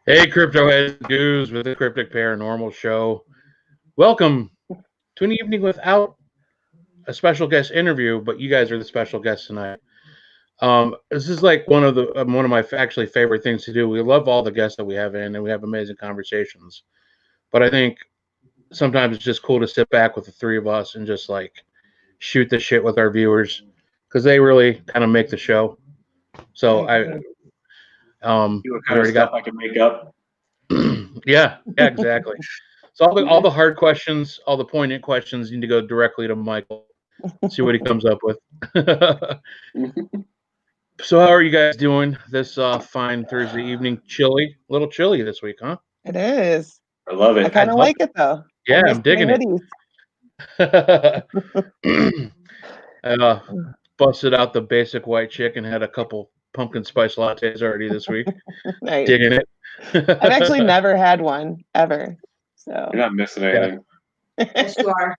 Hey, crypto heads, goos with the Cryptic Paranormal show. Welcome to an evening without a special guest interview, but you guys are the special guests tonight. This is like one of my actually favorite things to do. We love all the guests that we have in, and we have amazing conversations. But I think sometimes it's just cool to sit back with the three of us and just like shoot the shit with our viewers because they really kind of make the show. So See what we kind of already got. stuff I can make up. Yeah, exactly. So all the hard questions, all the poignant questions need to go directly to Michael. See what he comes up with. So how are you guys doing this fine Thursday evening? Chilly, a little chilly this week, huh? It is. I love I it. kind of like it though. Yeah, I I'm missed my digging it. I busted out the basic white chicken, had a couple pumpkin spice lattes already this week. Nice. Digging it. I've actually never had one ever. So You're not missing anything. Yes, you are.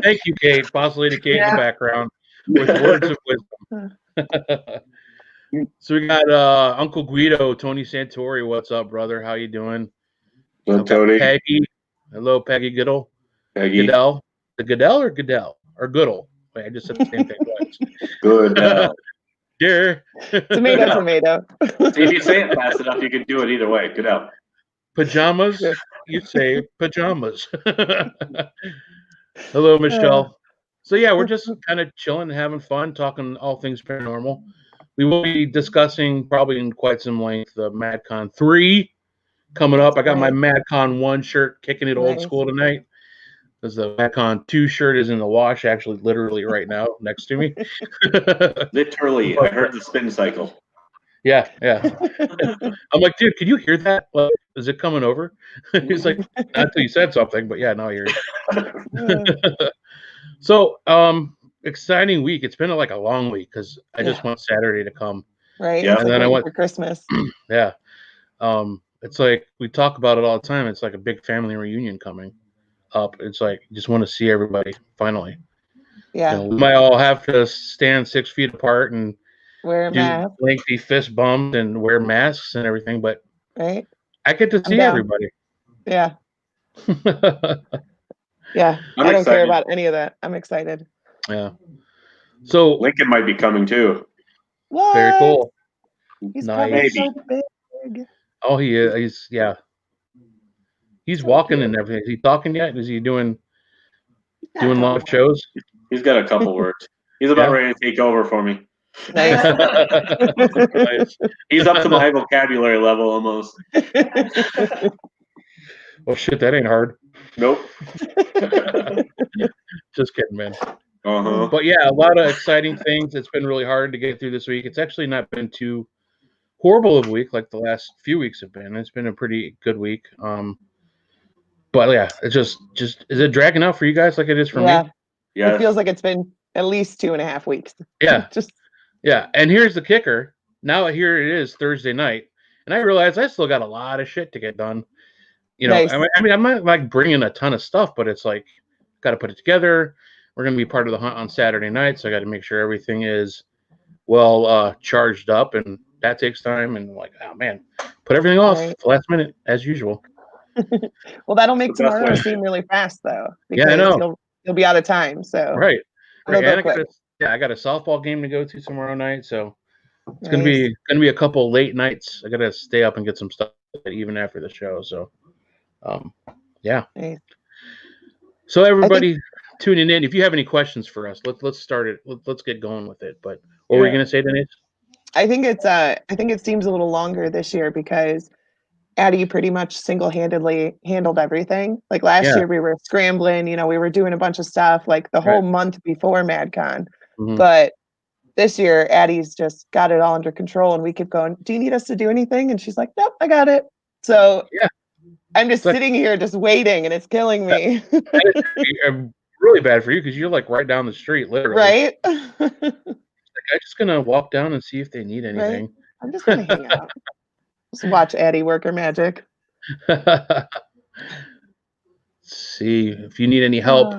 Thank you, Kate. Boss Lady Kate in the background with words of wisdom. So we got Uncle Guido, Tony Santori. What's up, brother? How you doing? Hello, Tony. Peggy. Hello, Peggy Goodell. Peggy. Goodell. The Goodell or Goodell? Or Goodell? Wait, I just said the same thing twice. Good. Dear. tomato. See, if you say it fast enough, you can do it either way. Good out. Pajamas? You say pajamas. Hello, Michelle. So yeah, we're just kind of chilling, having fun, talking all things paranormal. We will be discussing probably in quite some length the MadCon 3 coming up. I got my MadCon 1 shirt, kicking it old school tonight. Because the MadCon 2 shirt is in the wash, actually, literally right now next to me. Literally, I heard the spin cycle. Yeah. I'm like, dude, can you hear that? Like, is it coming over? He's like, not until you said something, but yeah, now I hear it. So, exciting week. It's been like a long week because I just want Saturday to come. Right. Yeah. And then I went for Christmas. Yeah. It's like we talk about it all the time. It's like a big family reunion coming up. It's like you just want to see everybody finally. Yeah. We might all have to stand 6 feet apart and Wear a mask. lengthy fist bumps and wear masks and everything, but I get to see everybody. Yeah. Yeah. I don't care about any of that. I'm excited. Yeah. So Lincoln might be coming too. What? Very cool. He's nice. so big. Oh, he is. He's so walking cute. And everything. Is he talking yet? Is he doing live shows? He's got a couple words. He's about ready to take over for me. Nice. Nice. He's up to my vocabulary level almost. Oh shit, that ain't hard. Nope. Just kidding, man. Uh-huh. But yeah, a lot of exciting things. It's been really hard to get through this week. It's actually not been too horrible of a week like the last few weeks have been. It's been a pretty good week. But yeah, it's just is it dragging out for you guys like it is for me? Yeah. It feels like it's been at least 2.5 weeks. Yeah. And here's the kicker. Now here it is Thursday night, and I realize I still got a lot of shit to get done. Nice. I mean, I'm not like bringing a ton of stuff, but it's like got to put it together. We're going to be part of the hunt on Saturday night, so I got to make sure everything is well charged up, and that takes time. And like, oh man, put everything off the last minute as usual. Well, that'll make tomorrow seem really fast, though. Because I know you'll be out of time. So right. And I got a softball game to go to tomorrow night, so it's gonna be a couple late nights. I got to stay up and get some stuff even after the show. So, yeah. Nice. So everybody tuning in, if you have any questions for us, let's start it. Let's get going with it. But what were you gonna say, Denise? I think it seems a little longer this year because Addie pretty much single-handedly handled everything. Like last year we were scrambling, we were doing a bunch of stuff like the whole month before MadCon. Mm-hmm. But this year Addie's just got it all under control and we keep going, do you need us to do anything? And she's like, nope, I got it. So I'm just sitting here just waiting and it's killing me. I'm really bad for you because you're like right down the street, literally. Right? I'm just gonna walk down and see if they need anything. Right? I'm just gonna hang out. Just watch Addie work her magic. See if you need any help.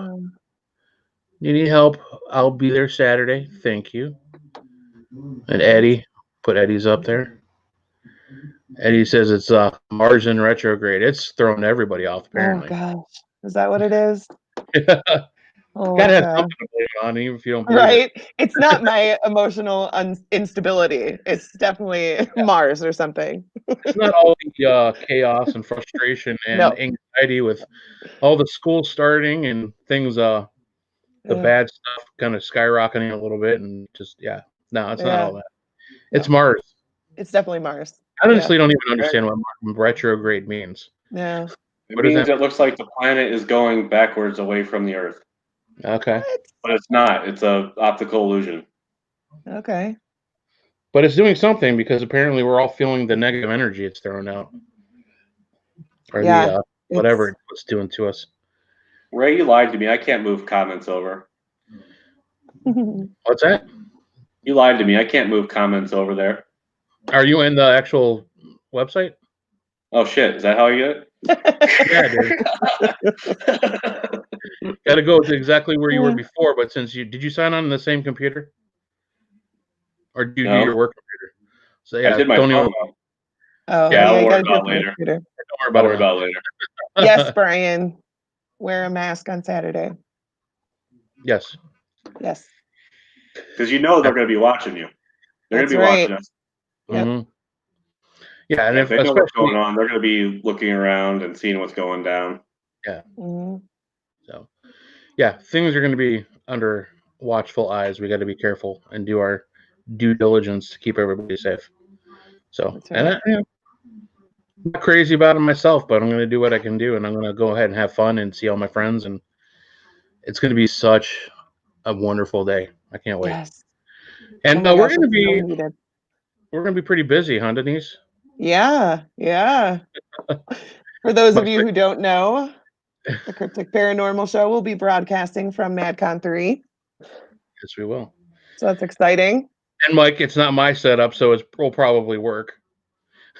I'll be there Saturday. Thank you. And Eddie, put Eddie's up there. Eddie says it's Mars in retrograde. It's thrown everybody off, Oh apparently. gosh, is that what it is? Oh Gotta have gosh. something to blame it on, even if you don't believe Right? It's not my emotional instability. It's definitely Mars or something. it's not all the chaos and frustration and No. anxiety with all the school starting and things, the Yeah. bad stuff kind of skyrocketing a little bit, and just no, it's not Yeah. all that. No. It's Mars. It's definitely Mars. I honestly don't even understand what retrograde means. Yeah. It What does means that it looks like the planet is going backwards away from the Earth, mean? Okay, but it's not. It's a optical illusion. Okay. but it's doing something because apparently we're all feeling the negative energy it's throwing out, or Yeah. the whatever it's doing to us. Ray, you lied to me. I can't move comments over. What's that? You lied to me. I can't move comments over there. Are you in the actual website? Oh shit! Is that how you get it? Yeah, dude. Got to go to exactly where you were before, but since did you sign on the same computer, or do you do your work computer? So I did my don't phone. even. Oh, Yeah, I'll you worry gotta do about it it later. later. Don't I'll worry worry about about it later. Yes, Brian. Wear a mask on Saturday. Yes. Yes. Because you know they're going to be watching you. They're going That's to be right. watching us. Yep. Mm-hmm. Yeah, and If they know what's going especially on, they're going to be looking around and seeing what's going down. yeah. Mhm. So yeah, things are going to be under watchful eyes. We got to be careful and do our due diligence to keep everybody safe. So, That's and right. I'm not crazy about it myself, but I'm going to do what I can do, and I'm going to go ahead and have fun and see all my friends, and it's going to be such a wonderful day. I can't wait. Yes. And Oh my we're gosh, going to it's so be needed. pretty busy, huh, Denise? Yeah. Yeah. For those of Much you who don't know, the Cryptic Paranormal Show will be broadcasting from MadCon 3. Yes, we will. So that's exciting. And Mike, it's not my setup, so it will probably work.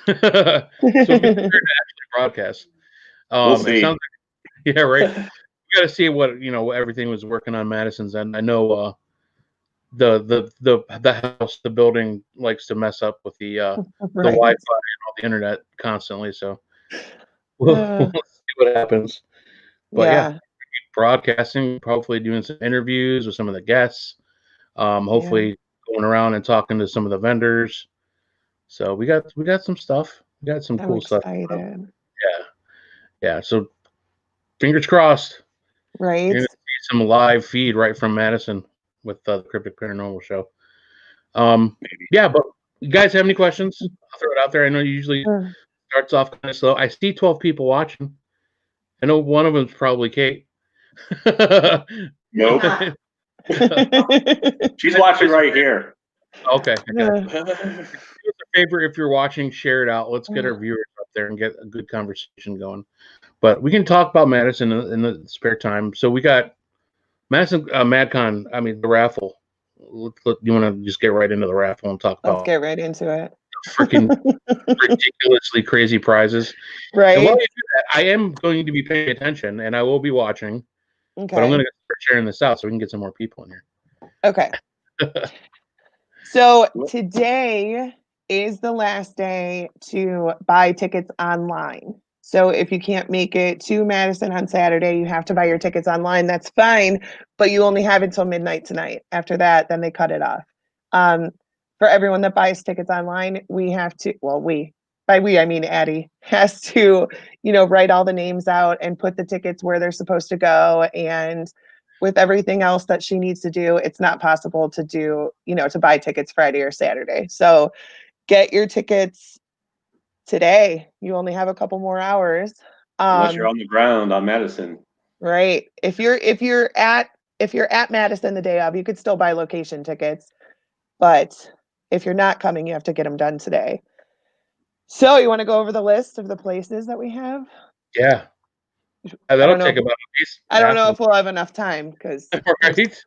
So be prepared to actually broadcast. We'll It see. sounds like, yeah, right. We got to see what everything was working on Madison's end. I know the house, the building likes to mess up with the Right. Wi-Fi and all the internet constantly. So we'll see what happens. But yeah, broadcasting, hopefully doing some interviews with some of the guests. Hopefully going around and talking to some of the vendors. So we got some stuff. We got some I'm cool stuff. excited. Yeah. So fingers crossed. Right. You're gonna see some live feed right from Madison with the Cryptic Paranormal Show. Yeah, but you guys have any questions? I'll throw it out there. I know you usually starts off kind of slow. I see 12 people watching. I know one of them's probably Kate. Nope. She's watching right here. Okay. Do us a favor if you're watching, share it out. Let's get our viewers up there and get a good conversation going. But we can talk about Madison in the spare time. So we got Madison MadCon. I mean the raffle. You want to just get right into the raffle and talk Let's about get right into it. freaking ridiculously crazy prizes. Right. And while you do that, I am going to be paying attention and I will be watching. Okay. But I'm going to start sharing this out so we can get some more people in here. Okay. So today is the last day to buy tickets online. So if you can't make it to Madison on Saturday, you have to buy your tickets online. That's fine, but you only have until midnight tonight. After that, then they cut it off. For everyone that buys tickets online, we have to, by we, I mean Addie, has to, write all the names out and put the tickets where they're supposed to go. And with everything else that she needs to do, it's not possible to do, to buy tickets Friday or Saturday. So get your tickets today. You only have a couple more hours. Unless you're on the ground on Madison. Right. If you're at Madison the day of, you could still buy location tickets. But if you're not coming, you have to get them done today. So you want to go over the list of the places that we have? Yeah. That'll take about at least I don't know if we'll have enough time because right? There's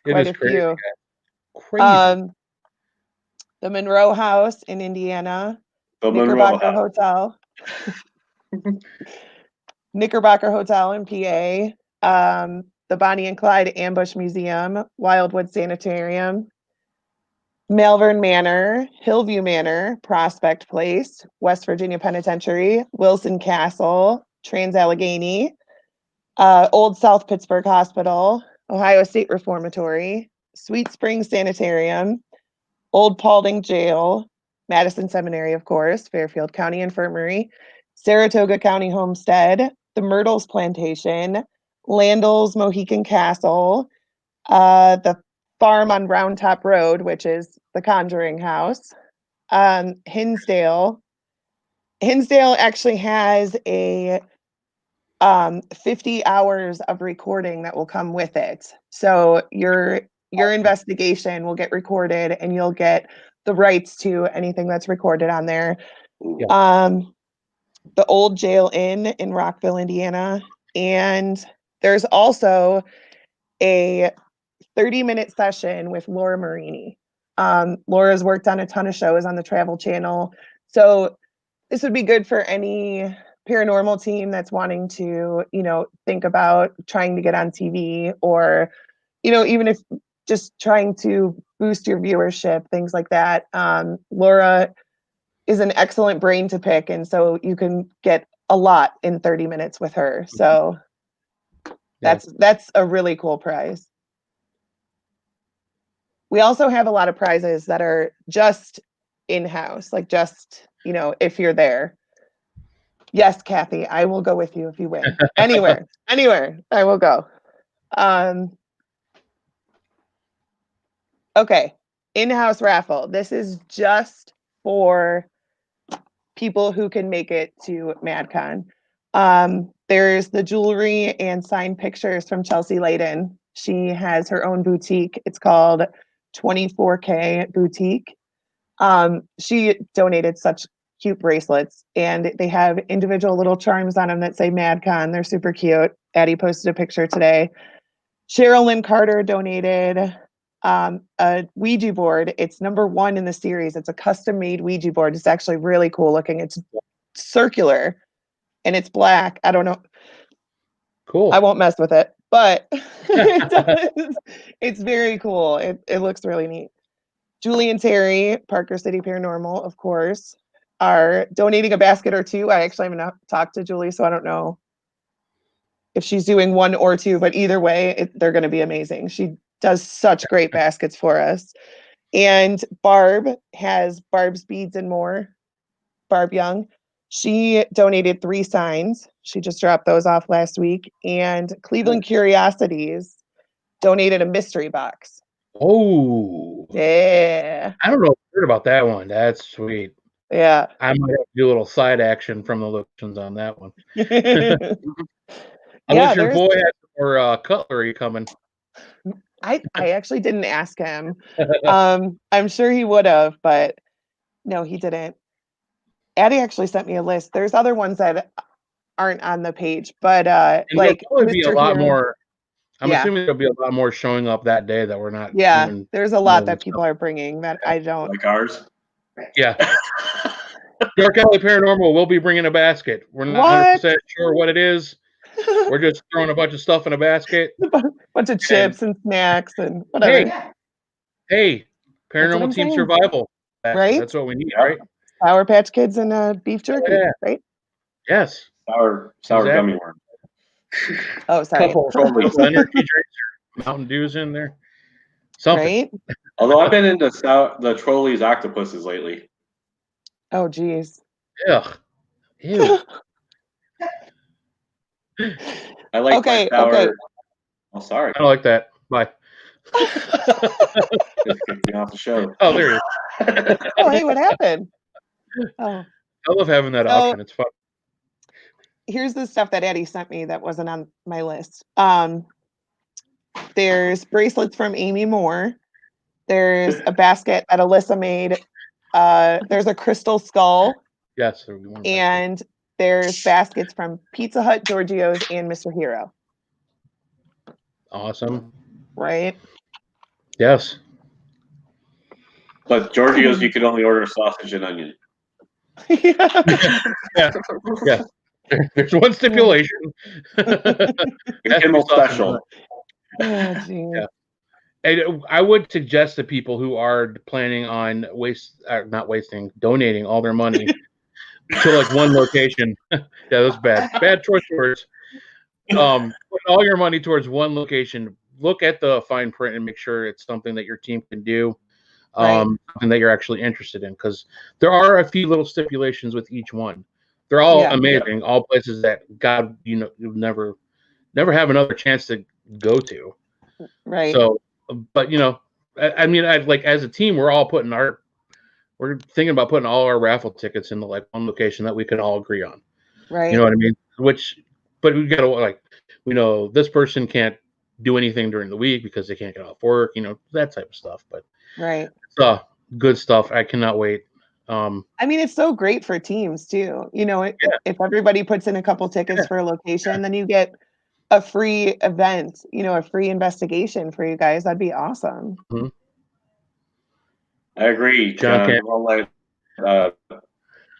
quite a crazy, few. Crazy. The Monroe House in Indiana, The Knickerbocker Hotel, Knickerbocker Hotel in PA, the Bonnie and Clyde Ambush Museum, Wildwood Sanitarium, Malvern Manor, Hillview Manor, Prospect Place, West Virginia Penitentiary, Wilson Castle, Trans-Allegheny, Old South Pittsburgh Hospital, Ohio State Reformatory, Sweet Springs Sanitarium, Old Paulding Jail, Madison Seminary, of course, Fairfield County Infirmary, Saratoga County Homestead, the Myrtles Plantation, Landell's Mohican Castle, the farm on Round Top Road, which is the Conjuring House, Hinsdale. Hinsdale actually has a 50 hours of recording that will come with it. So your investigation will get recorded and you'll get the rights to anything that's recorded on there. Yeah. The Old Jail Inn in Rockville, Indiana. And there's also a 30-minute session with Laura Marini. Laura's worked on a ton of shows on the Travel Channel. So this would be good for any paranormal team that's wanting to, think about trying to get on TV, or, even if just trying to boost your viewership, things like that. Laura is an excellent brain to pick. And so you can get a lot in 30 minutes with her. So that's a really cool prize. We also have a lot of prizes that are just in-house, like just, if you're there. Yes, Kathy, I will go with you if you win. Anywhere, I will go. Okay, in-house raffle. This is just for people who can make it to MadCon. There's the jewelry and signed pictures from Chelsea Layden. She has her own boutique. It's called 24K Boutique. She donated such cute bracelets, and they have individual little charms on them that say MadCon. They're super cute. Addie posted a picture today. Cheryl Lynn Carter donated a Ouija board. It's #1 in the series. It's a custom-made Ouija board. It's actually really cool looking. It's circular and it's black. I don't know. Cool. I won't mess with it, but it's very cool. It looks really neat. Julie and Terry, Parker City Paranormal, of course, are donating a basket or two. I actually haven't talked to Julie, so I don't know if she's doing 1 or 2, but either way, they're going to be amazing. She does such great baskets for us. And Barb has Barb's Beads and More. Barb Young. She donated 3 signs. She just dropped those off last week. And Cleveland Curiosities donated a mystery box. Oh. Yeah. I don't know if you heard about that one. That's sweet. Yeah. I might have to do a little side action from the locations on that one. Unless your boy has more cutlery coming. I actually didn't ask him. I'm sure he would have, but no, he didn't. Addie actually sent me a list. There's other ones that aren't on the page, but like probably be a lot more. I'm Yeah. assuming there'll be a lot more showing up that day that we're not. Yeah, even there's a lot that people are bringing that I don't. Like ours. Yeah. Dark Alley Paranormal will be bringing a basket. We're not 100% sure what it is. We're just throwing a bunch of stuff in a basket. A bunch of chips and snacks and whatever. Hey, Paranormal Team Survival. Right? That's what we need, right? Sour Patch Kids and beef jerky, right? Yes. Sour gummy worm. Oh, sorry. Couple energy drinks, Mountain Dew's in there. Something. Right? Although I've been into the Trolleys octopuses lately. Oh, geez. Ugh. Ew. I like my sour. Okay. Oh, sorry. I don't like that. Bye. Just kicked me off the show. Oh, there you go. Oh, hey, what happened? Oh. I love having that option. It's fun. Here's the stuff that Addie sent me that wasn't on my list. There's bracelets from Amy Moore. There's a basket that Alyssa made. There's a crystal skull. Yes. And there's baskets from Pizza Hut, Giorgio's, and Mr. Hero. Awesome. Right? Yes. But Giorgio's, you could only order sausage and onion. Yeah. There's one stipulation. Kimmel special. Oh, geez. Yeah. I would suggest to people who are planning on donating all their money to like one location. Yeah, that was bad. Bad choice of words. Put all your money towards one location. Look at the fine print and make sure it's something that your team can do, Right. something that you're actually interested in. Because there are a few little stipulations with each one. They're all Yeah. amazing, all places that God, you'll never have another chance to go to. Right. So, but I mean, like as a team, we're thinking about putting all our raffle tickets into like one location that we can all agree on. Right. You know what I mean? But we gotta like, we know this person can't do anything during the week because they can't get off work. That type of stuff. But Right. it's good stuff. I cannot wait. I mean, it's so great for teams too. Yeah. If everybody puts in a couple tickets for a location, then you get a free event, a free investigation for you guys. That'd be awesome. Mhm. I agree, John John. can't. Don't let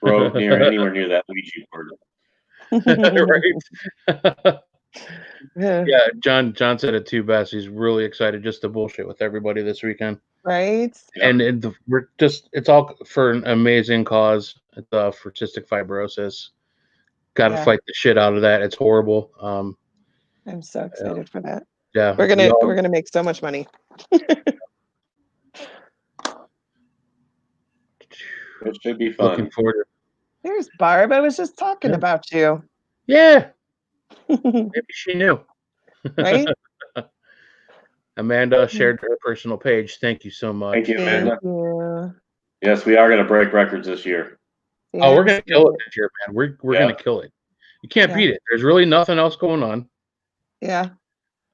road anywhere near that Ouija board. Right. Yeah. Yeah, John said it too best. He's really excited just to bullshit with everybody this weekend. Right? Yeah. And it's all for an amazing cause. It's for cystic fibrosis. Got to Yeah. fight the shit out of that. It's horrible. I'm so excited for that. Yeah, We're gonna make so much money. It should be fun. looking forward to. There's Barb. I was just talking Yeah. about you. Yeah, maybe she knew. Right? Amanda shared her personal page. Thank you so much. Thank you, Amanda. Thank you. Yes, we are going to break records this year. Oh, we're gonna Yes, kill it this year, man. We're Yeah. gonna kill it. You can't Yeah. beat it. There's really nothing else going on. Yeah.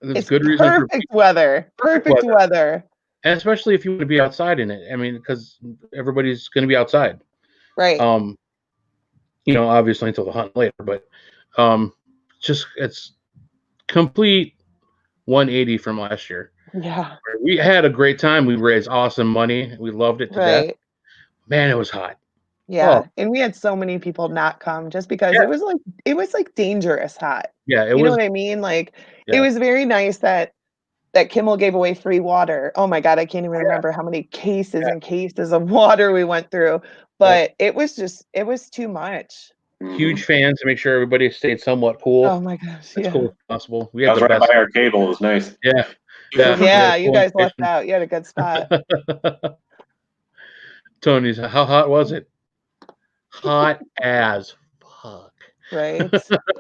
There's It's good reason for perfect weather. Perfect weather. and especially if you want to be outside in it. I mean, because everybody's going to be outside. Right. Obviously until the hunt later, but it's complete 180 from last year. Yeah. We had a great time. We raised awesome money. We loved it to death. Right. Man, it was hot. Yeah. Oh. And we had so many people not come just because Yeah. it was like dangerous hot. Yeah, You know what I mean? Like Yeah. it was very nice that Kimmel gave away free water. Oh my God, I can't even remember how many cases and cases of water we went through. But it was too much. Huge fans to make sure everybody stayed somewhat cool. Oh my gosh. As Yeah. cool as possible. We I had was the right best. by our table. It was nice. Yeah. Yeah, you guys lucked out. You had a good spot. Tony's, how hot was it? Hot as fuck. Right.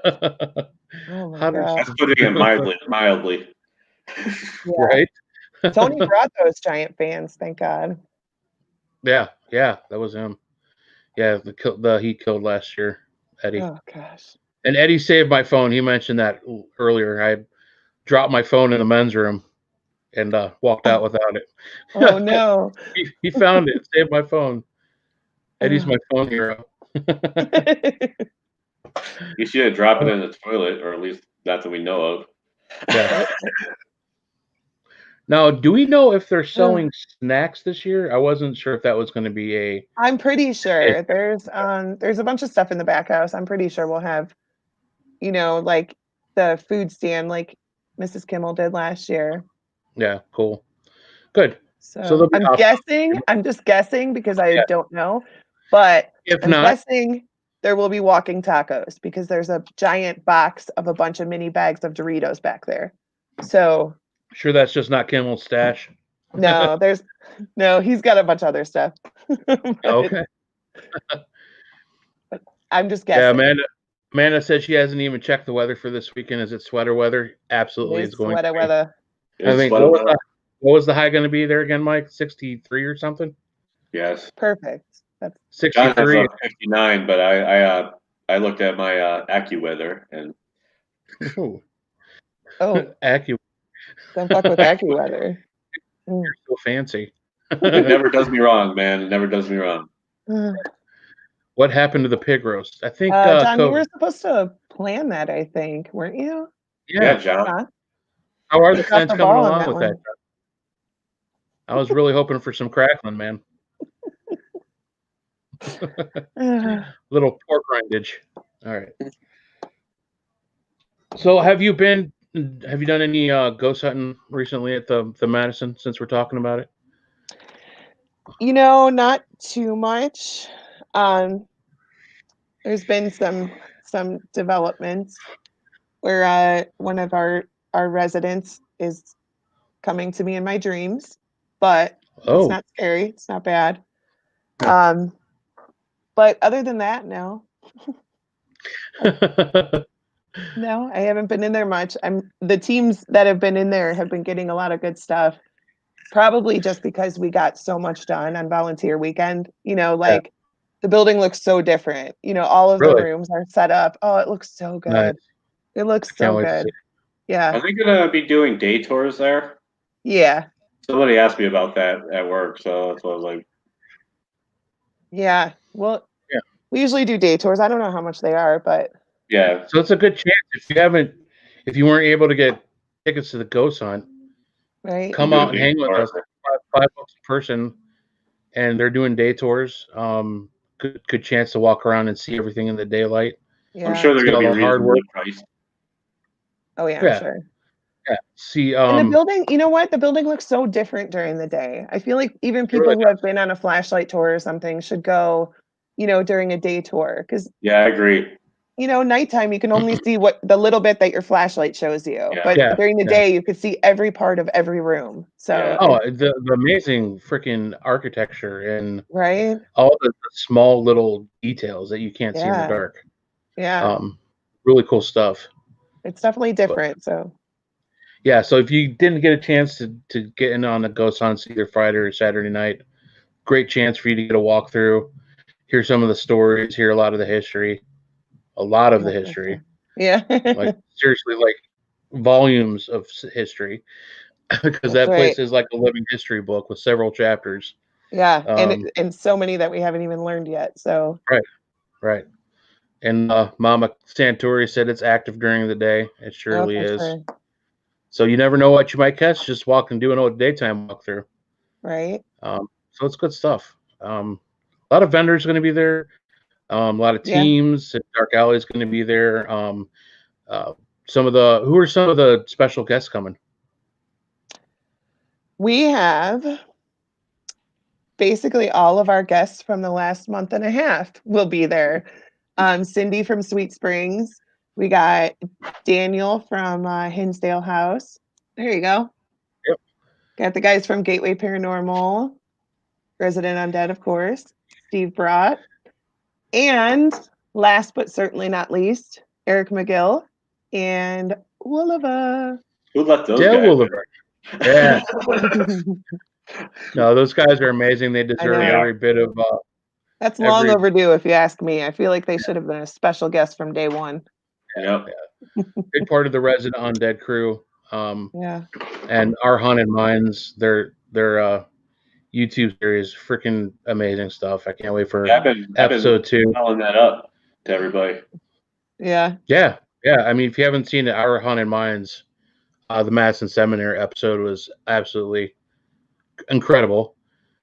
Oh my God. That's putting it mildly. Yeah. Right? Tony brought those giant fans, thank God. Yeah, that was him. Yeah, he killed last year, Eddie. Oh gosh. And Eddie saved my phone. He mentioned that earlier. I dropped my phone in the men's room and walked out without it. Oh no. He found it, saved my phone. Eddie's my phone hero. You should have dropped it in the toilet, or at least not that we know of. Yeah. Now, do we know if they're selling snacks this year? I wasn't sure if that was going to be I'm pretty sure there's a bunch of stuff in the back house. I'm pretty sure we'll have, like the food stand like Mrs. Kimmel did last year. Yeah, cool. Good. So I'm just guessing because I don't know, but if I'm not, guessing there will be walking tacos because there's a giant box of a bunch of mini bags of Doritos back there. So sure that's just not Kimmel's stash. no, he's got a bunch of other stuff. Okay. But I'm just guessing. Yeah, Amanda said she hasn't even checked the weather for this weekend. Is it sweater weather? Absolutely, it's going sweater weather. I think what was the high going to be there again, Mike? 63 or something? Yes. Perfect. That's 63. John has 59, but I looked at my AccuWeather and Accu. Don't fuck with AccuWeather. You're so fancy. It never does me wrong, man. It never does me wrong. What happened to the pig roast? I think John, you were supposed to plan that, I think, weren't you? Yeah, John. How are the plans coming along with that? I was really hoping for some crackling, man. Little pork rindage. All right. So have you been have you done any ghost hunting recently at the Madison? Since we're talking about it. Not too much. There's been some developments where one of our residents is coming to me in my dreams, but it's Oh, not scary. It's not bad. But other than that, no. No, I haven't been in there much. The teams that have been in there have been getting a lot of good stuff. Probably just because we got so much done on volunteer weekend. Yeah, The building looks so different. All of the really rooms are set up. Oh, it looks so nice. good. It looks Can't so wait to see good. it. Yeah. Are they gonna be doing day tours there? Yeah. Somebody asked me about that at work, so that's what I was like. Yeah. Well, Yeah. we usually do day tours. I don't know how much they are, but Yeah, So it's a good chance if you weren't able to get tickets to the ghost hunt, right. come do a out and day hang with tour. us. $5 a person, and they're doing day tours. Good chance to walk around and see everything in the daylight. I'm Yeah. sure they're See gonna all be the hard work. reasonably priced. Oh yeah, I'm Yeah, sure. yeah. See, And the building, you know what? The building looks so different during the day. I feel like even it really people who have been on a flashlight tour or something should go, during a day tour. Because, Yeah, I agree. nighttime you can only see what the little bit that your flashlight shows you. Yeah, But yeah, during the yeah. day you could see every part of every room. So yeah. Oh, it the amazing freaking architecture and right? all the small little details that you can't see in the Yeah. dark. Yeah. Um, Really cool stuff. It's definitely But different. So yeah, so if you didn't get a chance to get in on the ghost hunts either Friday or Saturday night, great chance for you to get a walkthrough, hear some of the stories, hear a lot of the history, a lot of yeah, the for history, sure. Yeah. like seriously, like volumes of history, because That's that place right. is like a living history book with several chapters. Yeah. And Um, and so many that we haven't even learned yet. So right, right. And Mama Santori said it's active during the day. It oh, surely for is. sure. So you never know what you might catch just walking, doing a daytime walkthrough. Right. So it's good stuff. A lot of vendors going to be there. A lot of Yeah. teams. Dark Alley is going to be there. Uh, who are some of the special guests coming? We have basically all of our guests from the last month and a half will be there. Cindy from Sweet Springs. We got Daniel from Hinsdale House. There you go. Yep. Got the guys from Gateway Paranormal, Resident Undead, of course, Steve Brott. And last but certainly not least, Eric McGill and Woolava. Who let those Dale guys Williver. Yeah. I No, those guys are amazing. They deserve They know. are. every bit of That's long every. overdue, if you ask me. I feel like they should have been a special guest from day one. Yep. Big part of the Resident Undead crew. Um, Yeah. and our Haunted Minds, their YouTube series, freaking amazing stuff. I can't wait for Yeah, I've been episode 2. following that up to everybody. Yeah. Yeah, yeah. I mean, if you haven't seen it, Our Haunted Minds, the Madison Seminary episode was absolutely incredible,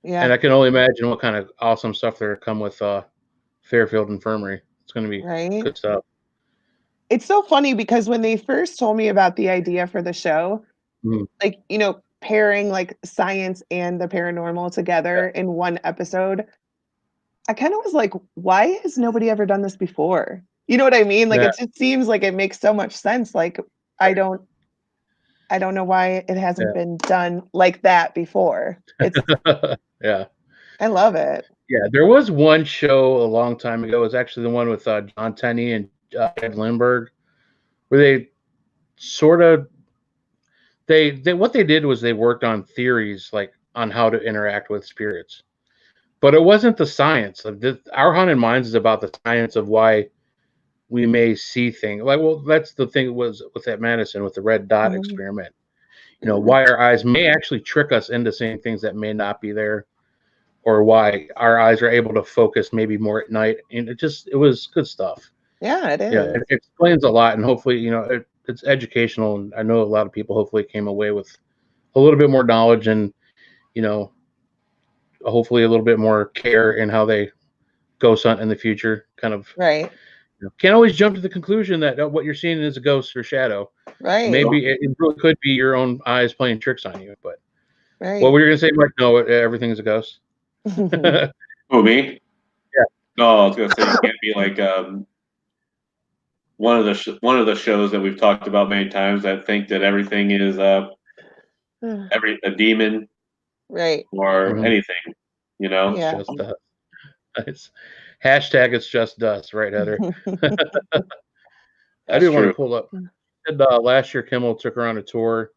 and Yeah. I can only imagine what kind of awesome stuff they're come with Fairfield Infirmary. It's going to be Right. good stuff. It's so funny because when they first told me about the idea for the show, Mm, like, pairing like science and the paranormal yeah, together in one episode, I kind of was like, why has nobody ever done this before? You know what I mean? Like yeah, it just seems like it makes so much sense. Like I don't I don't know why it hasn't been done like that before. yeah, I love it. yeah. There was one show a long time ago. It was actually the one with John Tenney and Ed Lindbergh, where they sort of they what they did was they worked on theories like on how to interact with spirits, but it wasn't the science of this. Our Haunted Minds is about the science of why we may see things. Like, well, that's the thing was with that Madison with the red dot Mhm. experiment. Why our eyes may actually trick us into seeing things that may not be there, or why our eyes are able to focus maybe more at night. And it was good stuff. Yeah, it Yeah, is. it explains a lot, and hopefully, it's educational. And I know a lot of people hopefully came away with a little bit more knowledge and you know hopefully a little bit more care in how they ghost hunt in the future. Kind of Right. Can't always jump to the conclusion that what you're seeing is a ghost or shadow. Right. Maybe it really could be your own eyes playing tricks on you. But Right. what were you going to say, Mike? No, everything's a ghost. Who, me? Yeah. No, I was going to say you can't be like one of the shows that we've talked about many times that think that everything is a demon Right. or Mhm. anything, you know? Yeah. It's just dust. It's hashtag it's just dust, right, Heather? I That's do want true. to pull up. Last year, Kimmel took her on a tour.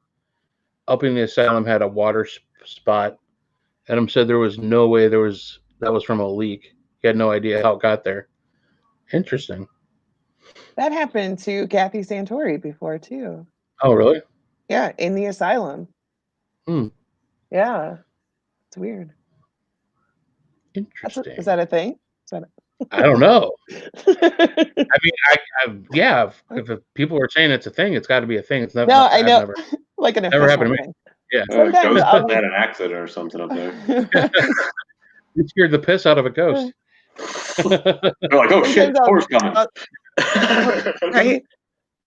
Up in the asylum had a water spot. Adam said there was no way that was from a leak. He had no idea how it got there. Interesting. That happened to Kathy Santori before too. Oh, really? Yeah, in the asylum. Hmm. Yeah, it's weird. Interesting. Is that a thing? I don't know. I mean, yeah. If people are saying it's a thing, it's got to be a thing. It's never. No, I know. Never Like an never happened official to me. thing. Yeah. Sometimes Ghost I'll must have had an accident or something up there. You scared the piss out of a ghost. They're like, oh shit, tour's coming. Right?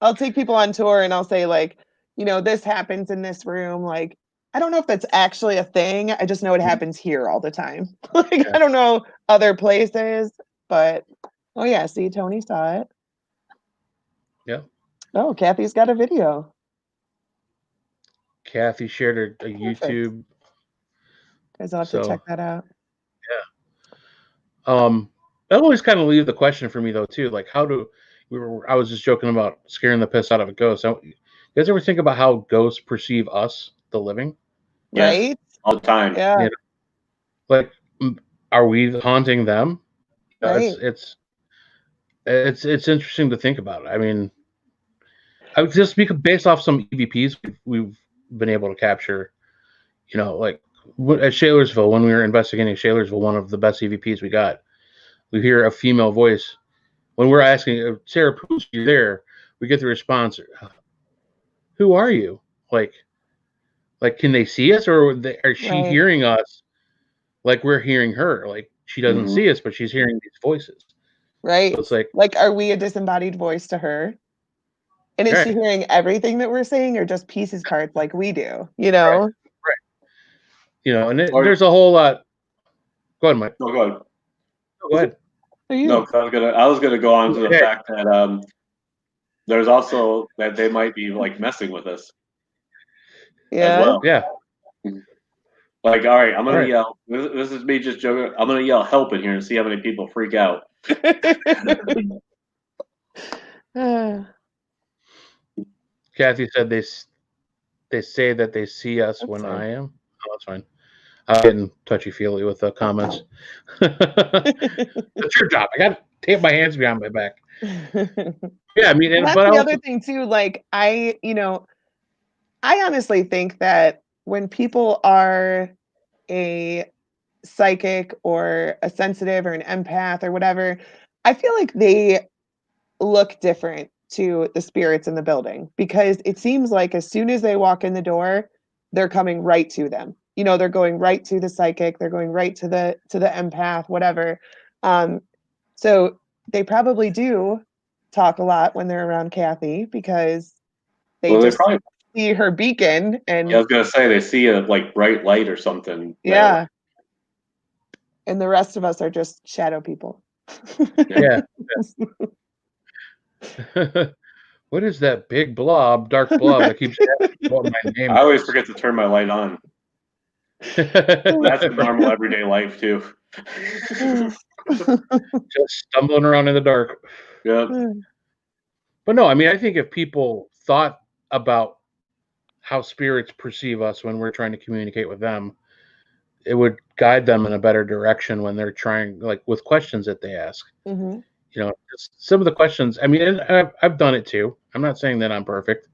I'll take people on tour and I'll say like, this happens in this room. Like, I don't know if that's actually a thing. I just know it happens here all the time. Like, Yeah. I don't know other places, but oh yeah, see, Tony saw it. Yeah. Oh, Kathy's got a video. Kathy shared a YouTube. Guys, I'll have to check that out. Yeah. That always kind of leaves the question for me though too. Like, I was just joking about scaring the piss out of a ghost. You guys ever think about how ghosts perceive us, the living? Yes, right? all the time. Yeah. Like, are we haunting them? Right. It's interesting to think about. I mean, I would just speak based off some EVPs we've been able to capture. Like at Shalersville, when we were investigating Shalersville, one of the best EVPs we got, we hear a female voice. When we're asking, Sarah, who's you there? We get the response, who are you? Like, can they see us, or are she Right. hearing us like we're hearing her? Like, she doesn't see us, but she's hearing these voices. Right. So it's like, are we a disembodied voice to her? And is she hearing everything that we're saying or just pieces, parts like we do, Right. And there's a whole lot. Go ahead, Mike. No, go ahead. Go ahead. No, I was gonna go on to the fact that there's also that they might be like messing with us. Yeah. As well. Yeah. Like, all right, I'm gonna yell. This is me just joking. I'm gonna yell help in here and see how many people freak out. Kathy said they say that they see us when I am. Oh, that's fine. I'm getting touchy-feely with the comments. That's your job. I got to tape my hands behind my back. Yeah, I mean, that's the other thing too. Like, I honestly think that when people are a psychic or a sensitive or an empath or whatever, I feel like they look different to the spirits in the building, because it seems like as soon as they walk in the door, they're coming right to them. They're going right to the psychic, they're going right to the empath, whatever. So they probably do talk a lot when they're around Kathy, because they probably see her beacon. And I was gonna say they see a like bright light or something. Yeah. And the rest of us are just shadow people. Yeah. What is that big dark blob that keeps asking my name? I always forget to turn my light on. That's a normal everyday life too. Just stumbling around in the dark. Yeah. But no, I mean, I think if people thought about how spirits perceive us when we're trying to communicate with them, it would guide them in a better direction when they're trying, like with questions that they ask. Some of the questions, I mean, and I've done it too. I'm not saying that I'm perfect.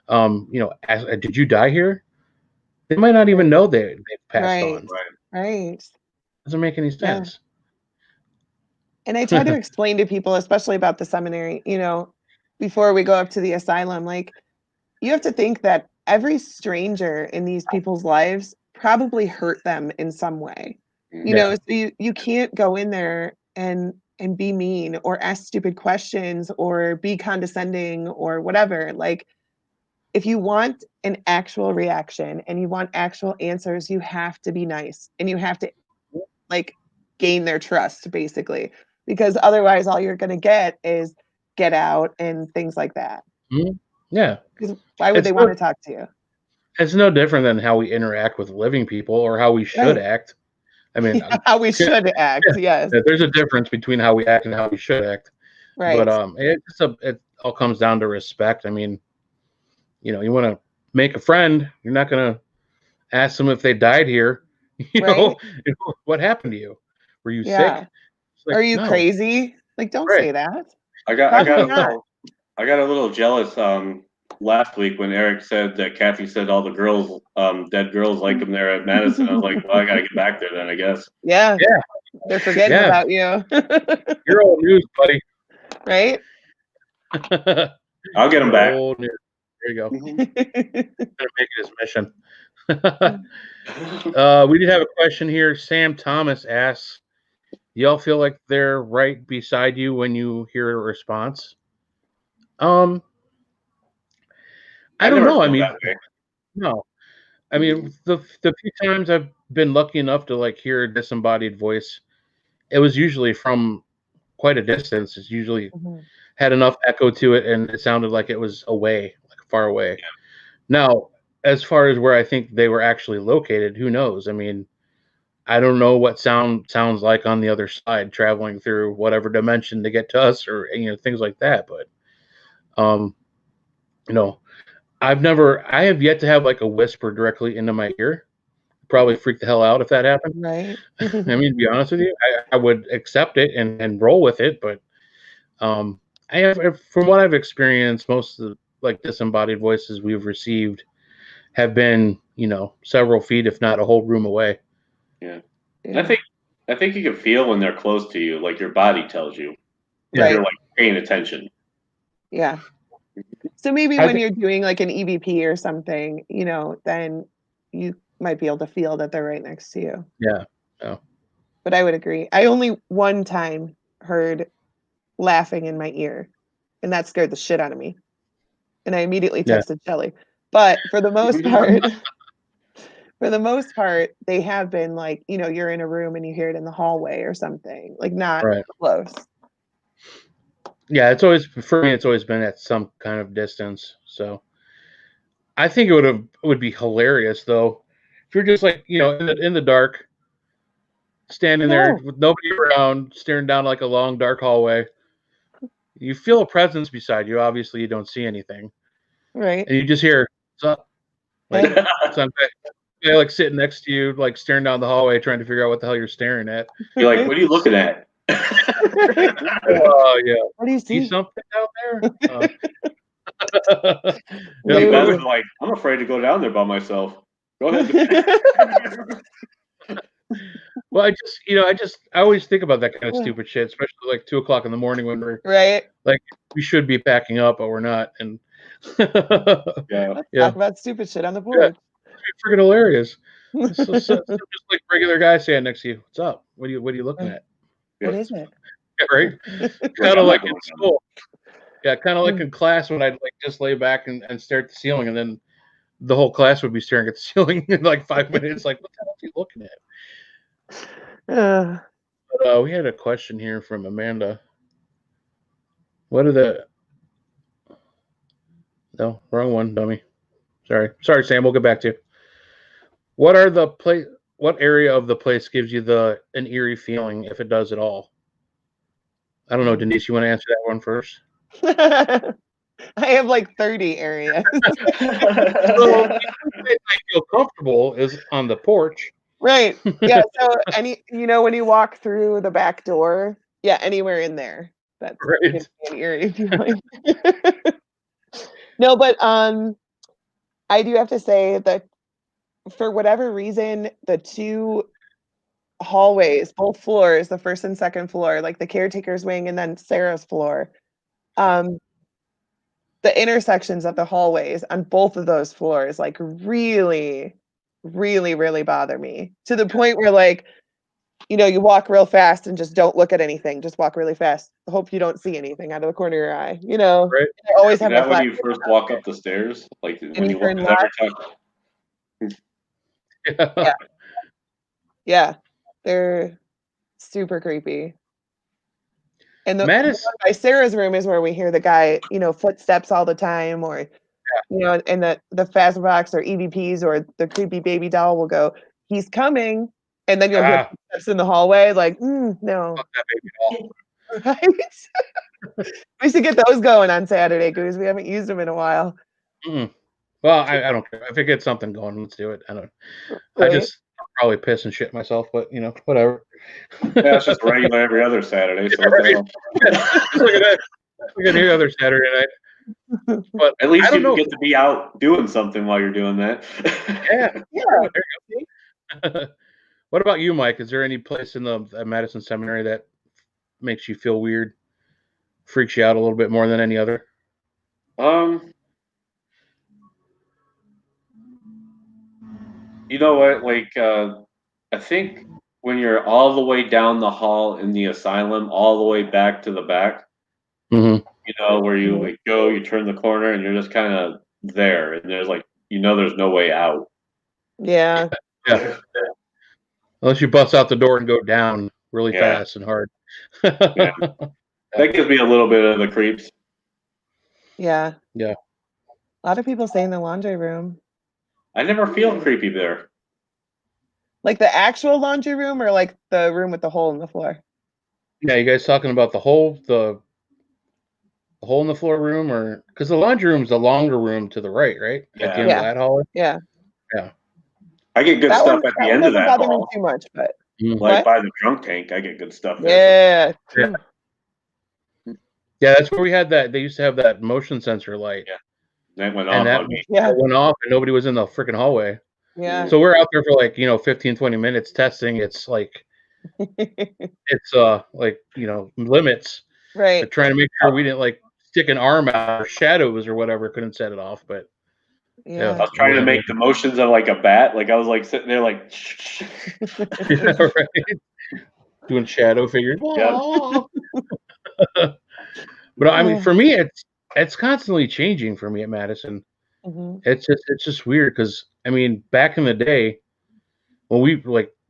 Did you die here? They might not even know they've passed on. Right. Doesn't make any sense. And I try to explain to people, especially about the seminary, before we go up to the asylum, like, you have to think that every stranger in these people's lives probably hurt them in some way. So you can't go in there and and be mean or ask stupid questions or be condescending or whatever. Like, if you want an actual reaction and you want actual answers, you have to be nice and you have to like gain their trust basically, because otherwise all you're going to get is get out and things like that. Mhm. Yeah. Because why would It's they no want to talk to you? it's no different than how we interact with living people or how we should Right. act. I mean, How we should act. yeah, Yes. there's a difference between how we act and how we should act. But Right. it all comes down to respect. I mean, you want to make a friend, you're not going to ask them if they died here. Right. What happened to you? Were you sick? Yeah. It's like, Are you no. crazy? Like, don't Right. say that. I got Probably a not. little jealous last week when Eric said that Kathy said all the girls, dead girls, like him there at Madison. I was like, well, I gotta get back there then, I guess. Yeah. Yeah. They're forgetting Yeah. about you. You're old news, buddy. Right? I'll get him back. Old news. There you go. Mhm. Gonna make it his mission. We did have a question here. Sam Thomas asks, y'all feel like they're right beside you when you hear a response? I don't never know. I feel mean, that way. no. I mean, the few times I've been lucky enough to like hear a disembodied voice, it was usually from quite a distance. It's usually Mhm. had enough echo to it, and it sounded like it was away, like far away. Yeah. Now, as far as where I think they were actually located, who knows? I mean, I don't know what sounds like on the other side, traveling through whatever dimension to get to us, or things like that. But um, you know, I have yet to have like a whisper directly into my ear. Probably freak the hell out if that happened. Right. I mean, to be honest with you, I would accept it and roll with it. But I have, from what I've experienced, most of the like disembodied voices we've received have been, several feet, if not a whole room away. Yeah. Yeah. I think you can feel when they're close to you, like your body tells you. Yeah. If you're like paying attention. Yeah. So maybe I when think- you're doing like an EVP or something, then you might be able to feel that they're right next to you. Yeah. But I would agree. I only one time heard laughing in my ear, and that scared the shit out of me. And I immediately Yeah. texted Shelly. But for the most part, they have been like, you're in a room and you hear it in the hallway or something, like not Right. close. Yeah, for me, it's always been at some kind of distance. So I think it would be hilarious though if you're just like in the dark, standing there No. with nobody around, staring down like a long dark hallway. You feel a presence beside you. Obviously, you don't see anything, Right. and you just hear "What's up?" Like Hey. some guy like sitting next to you, like staring down the hallway, trying to figure out what the hell you're staring at. You're like, what are you looking at? Oh yeah, What do you see see? something down there? You Yeah, guys are like, I'm afraid to go down there by myself. Go ahead. well, I always think about that kind of stupid shit, especially like 2:00 in the morning when we're Right. like we should be packing up, but we're not. And Yeah. Let's Yeah. talk about stupid shit on the porch. It's freaking hilarious. So just like regular guy standing next to you. What's up? What are you looking at? What is it? Yeah, right? Like, Kind I'm of not like going in down school. Yeah, kind of like in class when I'd like just lay back and stare at the ceiling, and then the whole class would be staring at the ceiling in like 5 minutes. Like, what the hell are you looking at? But, we had a question here from Amanda. What are the? No, wrong one, dummy. Sorry, Sam. We'll get back to you. What are the place? What area of the place gives you an eerie feeling, if it does at all? I don't know, Denise. You want to answer that one first? I have like 30 areas. So the place I feel comfortable is on the porch. Right. Yeah. So when you walk through the back door, yeah, anywhere in there. That's Right. gives me an eerie feeling. No, but I do have to say that for whatever reason, the two hallways, both floors, the first and second floor, like the caretaker's wing and then Sarah's floor, the intersections of the hallways on both of those floors, like really, really, really bother me to the point where like you walk real fast and just don't look at anything. Just walk really fast. Hope you don't see anything out of the corner of your eye. Right. I always have my That when flash. you first walk up the stairs, like And when you you walk turn every time. Yeah. Yeah. They're super creepy. And the one by Sarah's room is where we hear the guy, footsteps all the time, or and the fast box or EVPs or the creepy baby doll will go, he's coming, and then you'll hear footsteps in the hallway, like, no. Fuck that baby doll. Right? We should get those going on Saturday, Goose. We haven't used them in a while. Mm-mm. Well, I don't care. If it gets something going, let's do it. I Right? just probably piss and shit myself, but whatever. Yeah, it's just regular every other Saturday. So Right. Just look at that. Look at any other Saturday night. But at least I don't you know. get to be out doing something while you're doing that. Yeah. Yeah. There you go. What about you, Mike? Is there any place in the Madison Seminary that makes you feel weird, freaks you out a little bit more than any other? You know what? Like, I think when you're all the way down the hall in the asylum, all the way back to the back, Mm-hmm. where you like go, you turn the corner, and you're just kind of there, and there's like, there's no way out. Yeah. Yeah. Unless you bust out the door and go down really fast and hard. Yeah. That gives me a little bit of the creeps. Yeah. Yeah. A lot of people stay in the laundry room. I never feel creepy there. Like the actual laundry room, or like the room with the hole in the floor? Yeah, you guys talking about the hole in the floor room, or because the laundry room's the longer room to the right, right? At the end of that hallway. Yeah. Yeah. I get good stuff at the end of that doesn't bother me hall. too much, but Like by the drunk tank, I get good stuff there. Yeah. Yeah, that's where we had that. They used to have that motion sensor light. Yeah. That went And off that on me. went off, and nobody was in the freaking hallway. Yeah. So we're out there for like 15, 20 minutes testing. It's like it's like limits. Right. But trying to make sure we didn't like stick an arm out or shadows or whatever couldn't set it off. But yeah. I was trying to make the motions of like a bat. Like I was like sitting there like yeah, right. Doing shadow figures. Yeah. But I mean, for me, it's constantly changing for me at Madison. Mm-hmm. It's just weird because I mean, back in the day when we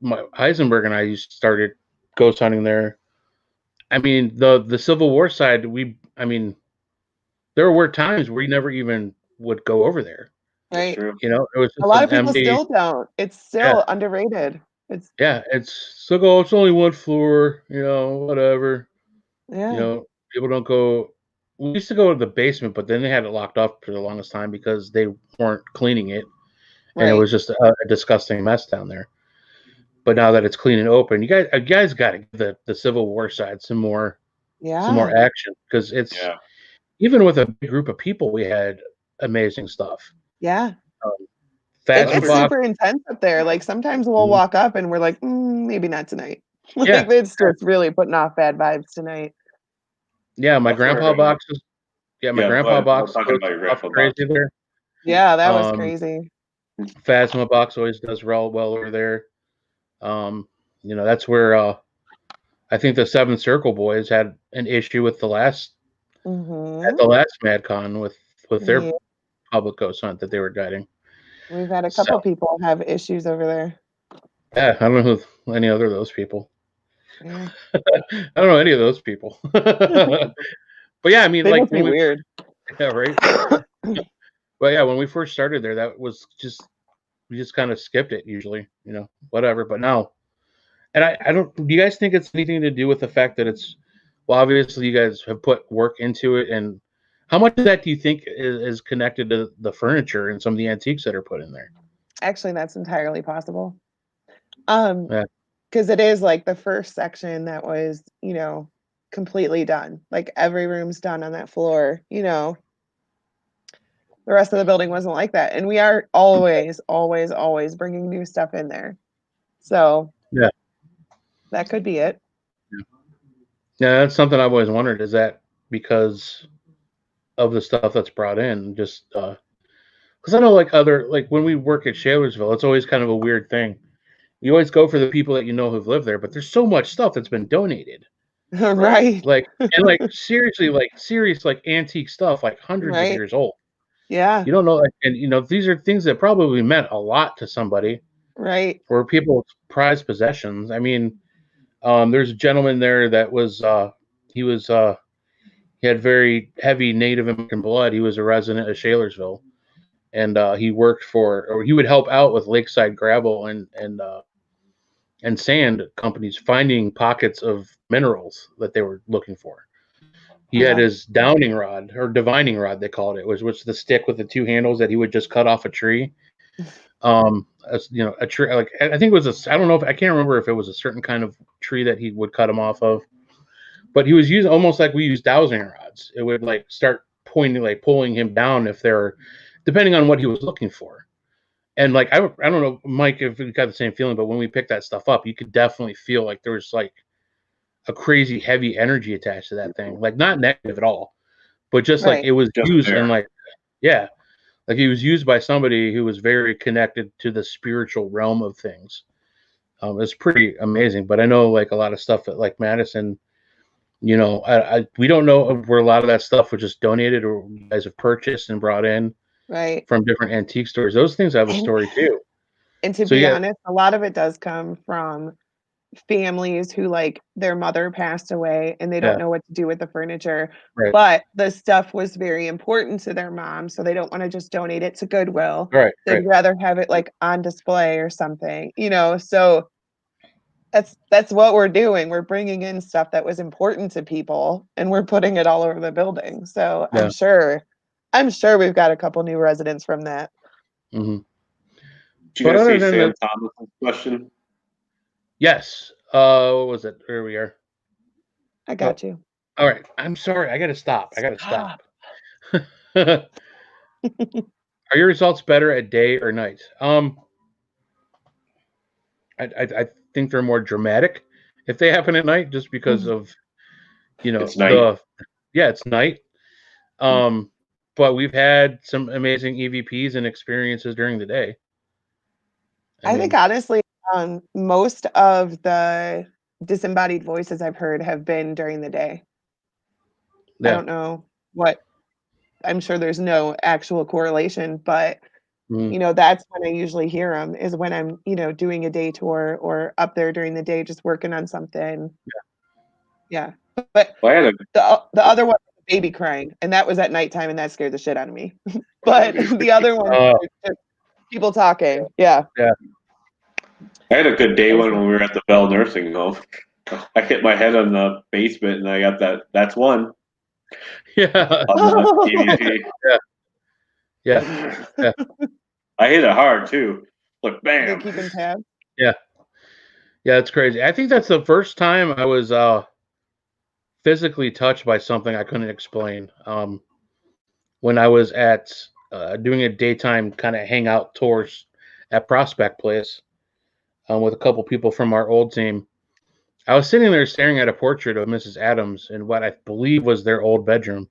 Heisenberg and I started ghost hunting there. I mean, the Civil War side, there were times we never even would go over there. Right. It was just a lot of people empty, still don't. It's still underrated. It's it's only one floor, whatever. Yeah. People don't go. We used to go to the basement, but then they had it locked up for the longest time because they weren't cleaning it, and it was just a disgusting mess down there. But now that it's clean and open, you guys got to give the Civil War side some more action, because it's even with a big group of people, we had amazing stuff. Yeah. It gets super intense up there. Like sometimes we'll walk up and we're like, maybe not tonight. Like it's just really putting off bad vibes tonight. Yeah, my grandpa boxes. Yeah, my grandpa box was crazy there. Yeah, that was crazy. Phasma box always does well over there. That's where I think the Seven Circle Boys had an issue with at the last MadCon with their public ghost hunt that they were guiding. We've had a couple people have issues over there. Yeah, I don't know who any other of those people. Yeah. I don't know any of those people. But yeah, I mean, they like must be weird. Yeah, right. But yeah, when we first started there, that was we just kind of skipped it usually, whatever. But now, and I don't. Do you guys think it's anything to do with the fact that obviously you guys have put work into it, and how much of that do you think is connected to the furniture and some of the antiques that are put in there? Actually, that's entirely possible. Because it is like the first section that was, completely done. Like every room's done on that floor, The rest of the building wasn't like that. And we are always, always, always bringing new stuff in there. So yeah, that could be it. Yeah, that's something I've always wondered. Is that because of the stuff that's brought in? Just because I know like when we work at Shalersville, it's always kind of a weird thing. you always go for the people that you know who've lived there, but there's so much stuff that's been donated. Right. Like, and like seriously, like serious, like antique stuff, like hundreds of Right. years old. Yeah. You don't know, like, and these are things that probably meant a lot to somebody, Right. or people's prized possessions. I mean, there's a gentleman there that was, he was, he had very heavy Native American blood. He was a resident of Shalersville, and he worked for, or he would help out with Lakeside Gravel and sand companies finding pockets of minerals that they were looking for. He had Wow. his downing rod, or divining rod, they called it, which the stick with the two handles that he would just cut off a tree. A tree, like I think it was I don't know if I can't remember if it was a certain kind of tree that he would cut them off of, but he was using almost like we use dowsing rods. It would like start pointing, like pulling him down if they're, depending on what he was looking for. And like I don't know, Mike, if you got the same feeling, but when we picked that stuff up, you could definitely feel like there was like a crazy heavy energy attached to that thing. Like not negative at all, but just like Right. it was Just used, there. and like, yeah, like he was used by somebody who was very connected to the spiritual realm of things. It's pretty amazing. But I know like a lot of stuff that like Madison, we don't know where a lot of that stuff was just donated or you guys have purchased and brought in Right. from different antique stores. Those things have a And story too. and to So be yeah, honest, a lot of it does come from families who, like, their mother passed away and they don't yeah, know what to do with the furniture, right, but the stuff was very important to their mom, so they don't wanna just donate it to Goodwill. right, They'd right. rather have it, like, on display or something, so that's what we're doing. We're bringing in stuff that was important to people, and we're putting it all over the building, so Yeah. I'm sure we've got a couple new residents from that. Hmm. Did you But guys other see than that, Sam Thomas's question? yes. What was it? Here we are. I Oh, got you. all right. I'm sorry. I got to stop. I got to stop. Stop. Are your results better at day or night? I think they're more dramatic if they happen at night, just because of It's night. the, yeah, it's night. Um, but we've had some amazing EVPs and experiences during the day. I I think mean, honestly, most of the disembodied voices I've heard have been during the day. I yeah. don't know what I'm sure there's no actual correlation, but, Mhm. that's when I usually hear them is when I'm, doing a day tour or up there during the day just working on something. Yeah. But Well, I had a the other one was a baby crying, and that was at nighttime, and that scared the shit out of me. But the other ones Uh, were just people talking. Yeah. yeah. I had a good day That was one when we were at the Bell Nursing Home. I hit my head on the basement and I got that. That's one Yeah. on the EVP. Yeah. Yeah. I hit it hard too. Look, They bam. keeping tabs? Yeah. Yeah. It's crazy. I think that's the first time I was physically touched by something I couldn't explain. When I was at doing a daytime kind of hangout tours at Prospect Place with a couple people from our old team. I was sitting there staring at a portrait of Mrs. Adams in what I believe was their old bedroom,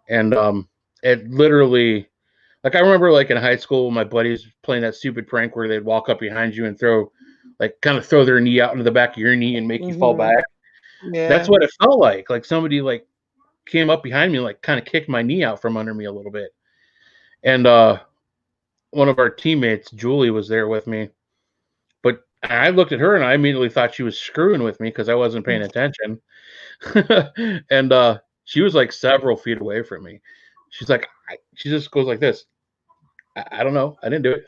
and it literally, like, I remember like in high school, my buddies playing that stupid prank where they'd walk up behind you and throw, like, kind of throw their knee out into the back of your knee and make you fall Mhm. back. That's Yeah. what it felt like. Like somebody like came up behind me and like kind of kicked my knee out from under me a little bit. And one of our teammates, Julie, was there with me. But I looked at her and I immediately thought she was screwing with me because I wasn't paying attention. And she was like several feet away from me. She's like, she just goes like this. I don't know. I didn't do it.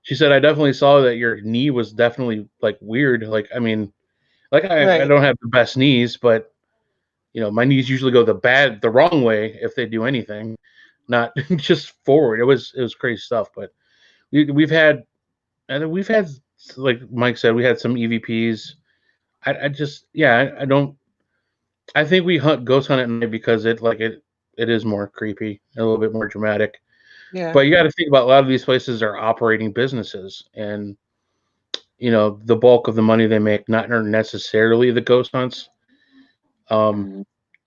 She said, I definitely saw that your knee was definitely like weird. Like, I mean, like I Right. don't have the best knees, but my knees usually go the wrong way if they do anything, not just forward. It was crazy stuff. But we've had, and we've had, like Mike said, we had some EVPs. I just, yeah, I don't. I think we ghost hunt at night because it is more creepy, a little bit more dramatic. Yeah. But you got to think about a lot of these places are operating businesses, and the bulk of the money they make not necessarily the ghost hunts. Um,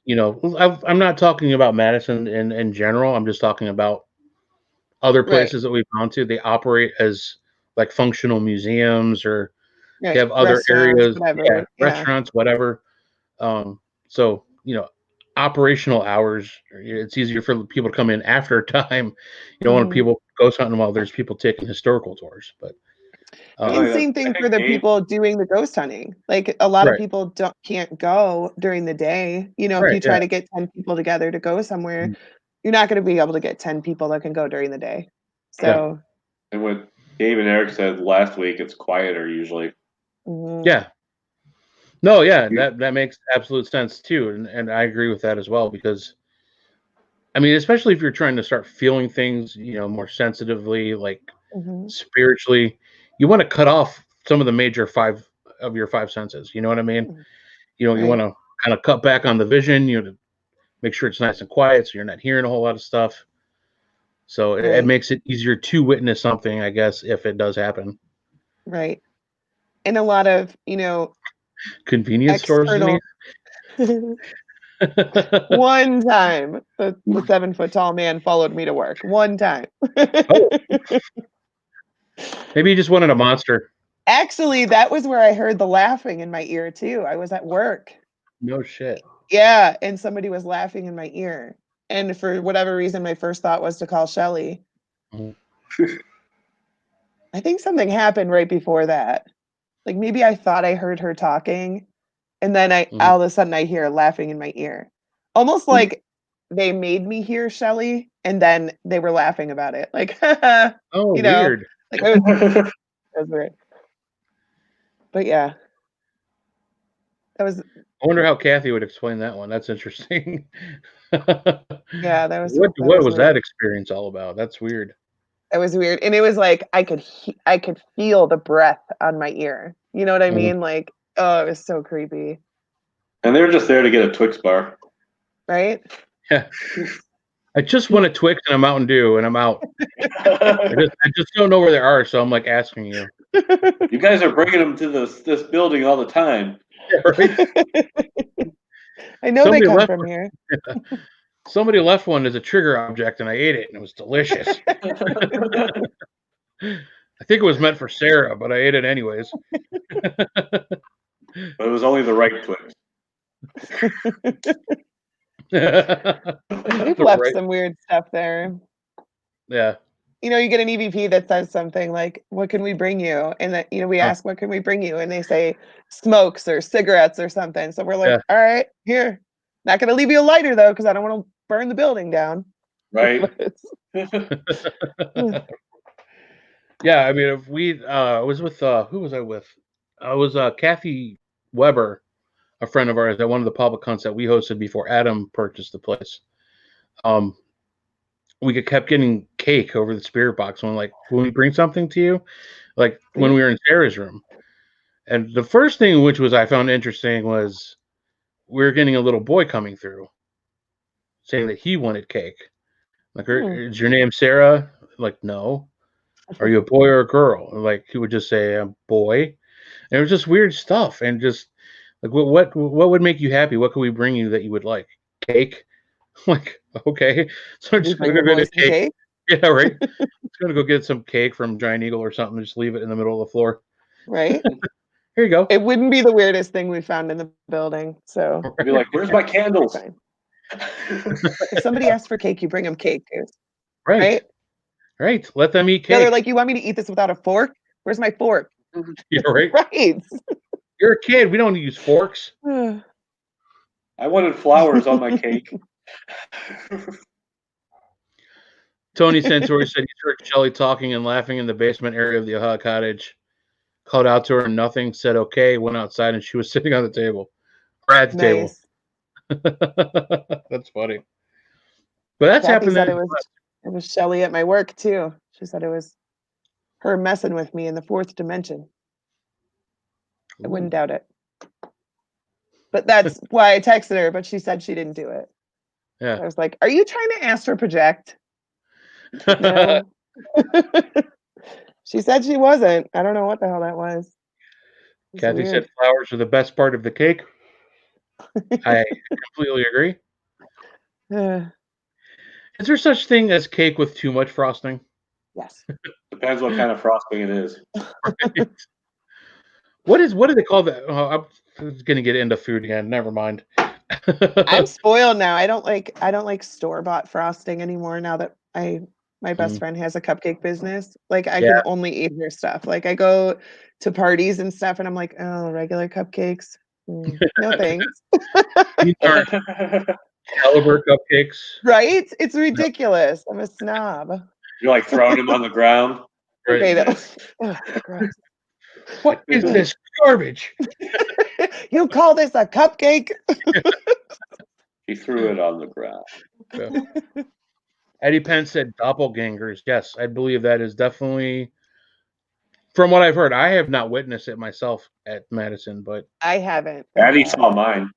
Mhm. I'm not talking about Madison in general. I'm just talking about other Right. places that we've gone to. They operate as like functional museums or Right. You have other Restaurants, areas, whatever. Yeah. restaurants, whatever. So operational hours, it's easier for people to come in after time. You don't want people ghost hunting while there's people taking historical tours. But And same thing for the people doing the ghost hunting. Like a lot of people can't go during the day. If you try to get 10 people together to go somewhere, you're not going to be able to get 10 people that can go during the day. So. And what Dave and Eric said last week, it's quieter usually. Yeah. No, that makes absolute sense too, and I agree with that as well, because I mean, especially if you're trying to start feeling things, more sensitively, like spiritually, you want to cut off some of the major five senses. You know what I mean? You want to kind of cut back on the vision. To make sure it's nice and quiet, so you're not hearing a whole lot of stuff. So it makes it easier to witness something, I guess, if it does happen. Right. And a lot of, convenience stores. One time, the 7-foot-tall man followed me to work. One time. Maybe he just wanted a monster. Actually, that was where I heard the laughing in my ear too. I was at work. No shit. Yeah, and somebody was laughing in my ear. And for whatever reason, my first thought was to call Shelly. I think something happened right before that. Like maybe I thought I heard her talking, and then all of a sudden I hear her laughing in my ear. Almost like they made me hear Shelly, and then they were laughing about it. Like, weird. Like it was weird. But yeah. I wonder how Kathy would explain that one. That's interesting. Yeah, that was. What was that experience all about? That's weird. It was weird, and it was like I could feel the breath on my ear. You know what I mean? Like, oh, it was so creepy. And they were just there to get a Twix bar, right? Yeah. I just want a Twix and a Mountain Dew, and I'm out. I just don't know where they are, so I'm like asking you. You guys are bringing them to this building all the time. Yeah, right? I know they come from here. Somebody left one as a trigger object, and I ate it, and it was delicious. I think it was meant for Sarah, but I ate it anyways. But it was only the right Twix. We've left some weird stuff there. Yeah. You get an EVP that says something like, "What can we bring you?" And that we ask, "What can we bring you?" And they say smokes or cigarettes or something. So we're like, "All right, here. Not going to leave you a lighter though, because I don't want to burn the building down." Right. Yeah, I mean, if we I was with who was I with? I was Kathy Weber, a friend of ours, at one of the public hunts that we hosted before Adam purchased the place. We kept getting cake over the spirit box. When like, "Can we bring something to you?" Like when we were in Sarah's room. And the first thing, which was I found interesting, was we were getting a little boy coming through saying that he wanted cake. Like, "Is your name Sarah?" Like, "No." "Are you a boy or a girl?" And like, he would just say a boy. And it was just weird stuff. And just like, what would make you happy? What could we bring you that you would like? Cake? Like, okay. So I'm just going to go get cake. Yeah, right. Just going to go get some cake from Giant Eagle or something. Just leave it in the middle of the floor. Right. Here you go. It wouldn't be the weirdest thing we found in the building. So I'd be like, "Where's my candles?" If somebody asks for cake, you bring them cake. Right. Right. Let them eat cake. Yeah, they're like, "You want me to eat this without a fork? Where's my fork?" Yeah, right. Right. You're a kid. We don't use forks. I wanted flowers on my cake. Tony Santori said he heard Shelly talking and laughing in the basement area of the Aha cottage. Called out to her and nothing, said okay, went outside, and she was sitting on the table. Or at the table. That's funny. But that's happened. Said it was Shelly at my work too. She said it was her messing with me in the fourth dimension. I wouldn't doubt it. But that's why I texted her, but she said she didn't do it. Yeah. I was like, "Are you trying to astral project?" No. She said she wasn't. I don't know what the hell that was. Kathy said flowers are the best part of the cake. I completely agree. Is there such thing as cake with too much frosting? Yes. Depends what kind of frosting it is. Right. What do they call that? Oh, I'm gonna get into food again. Never mind. I'm spoiled now. I don't like store-bought frosting anymore now that my best friend has a cupcake business. Like I Yeah. can only eat her stuff. Like I go to parties and stuff and I'm like, oh, regular cupcakes. No thanks. These aren't caliber cupcakes. Right? It's ridiculous. I'm a snob. You're like throwing them on the ground. Right. Okay, ugh, gross. What is this garbage? You call this a cupcake? He threw it on the ground. Yeah. Eddie Penn said doppelgangers. Yes, I believe that is definitely, from what I've heard. I have not witnessed it myself at Madison, but I haven't. Addie saw mine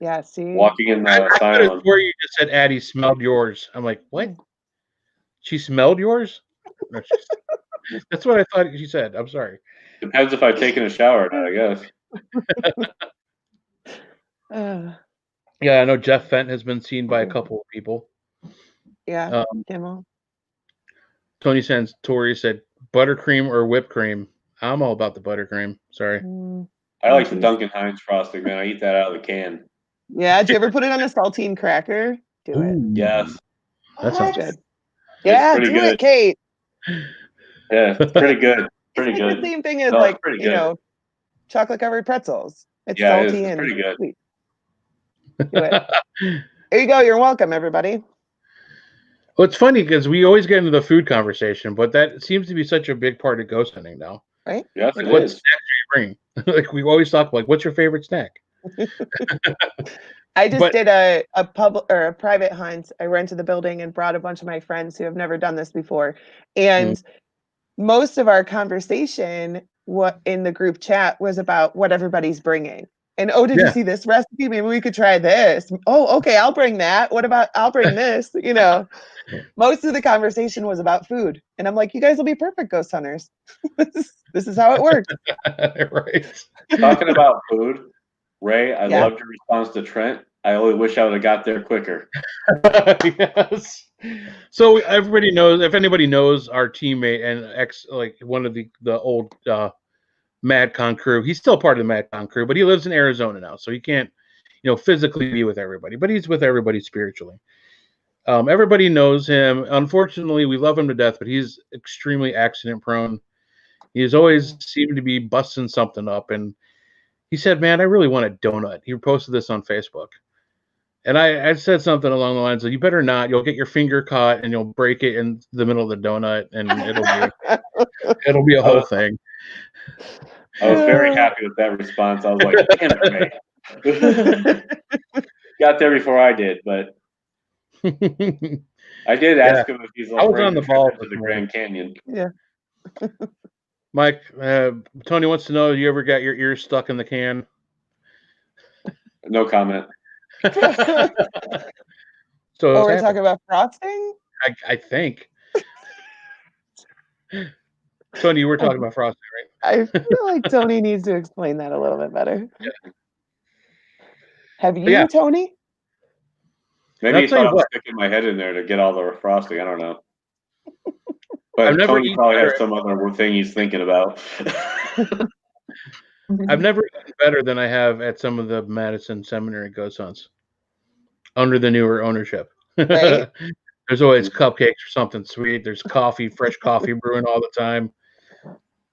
Yeah, see? walking in the I could have asylum. swore you just said Addie smelled yours. I'm like, what? She smelled yours? No, that's what I thought she said. I'm sorry. Depends if I've taken a shower or not, I guess. Yeah, I know Jeff Fenton has been seen by a couple of people. Yeah, Kimmel. Tony Santori said buttercream or whipped cream. I'm all about the buttercream. Sorry. I like the Duncan Hines frosting, man. I eat that out of the can. Yeah, do you ever put it on a saltine cracker? Do it. Yes. That sounds good. Yeah, pretty do good. it, Kate. Yeah, it's pretty good. Pretty It's good. the same thing as No, it's pretty good. chocolate covered pretzels. It's Yeah, it is. salty It's and pretty good. sweet. Do it. There you go. You're welcome, everybody. Well, it's funny because we always get into the food conversation, but that seems to be such a big part of ghost hunting now. Right? Yes, Like, it what is. snacks do you bring? Like we always talk like, what's your favorite snack? I just did a private hunt. I rented the building and brought a bunch of my friends who have never done this before. And most of our conversation in the group chat was about what everybody's bringing. And did you see this recipe? Maybe we could try this. Oh, okay, I'll bring that. What about I'll bring this? Most of the conversation was about food. And I'm like, you guys will be perfect ghost hunters. This is how it works. Right. Talking about food, Ray, I Yeah. loved your response to Trent. I only wish I would have got there quicker. Yes. So everybody knows, if anybody knows our teammate and one of the old MadCon crew, he's still part of the MadCon crew, but he lives in Arizona now, so he can't, physically be with everybody, but he's with everybody spiritually. Everybody knows him. Unfortunately, we love him to death, but he's extremely accident prone. He's always seemed to be busting something up, and he said, "Man, I really want a donut." He posted this on Facebook. And I said something along the lines of, "You better not. You'll get your finger caught and you'll break it in the middle of the donut, and it'll be a whole thing." I was very happy with that response. I was like, "Damn it, Ray!" Got there before I did, but I did ask him if he's I was ready on the to ball trip into the Grand Canyon. Yeah. Mike, Tony wants to know: you ever got your ears stuck in the can? No comment. So we're talking about frosting? I think. Tony, you were talking about frosting, right? I feel like Tony needs to explain that a little bit better. Yeah. Have you, Tony? Maybe he thought I was sticking my head in there to get all the frosting. I don't know. But Tony probably has some other thing he's thinking about. I've never eaten better than I have at some of the Madison Seminary ghost hunts under the newer ownership. Right. There's always cupcakes or something sweet. There's coffee, fresh coffee brewing all the time.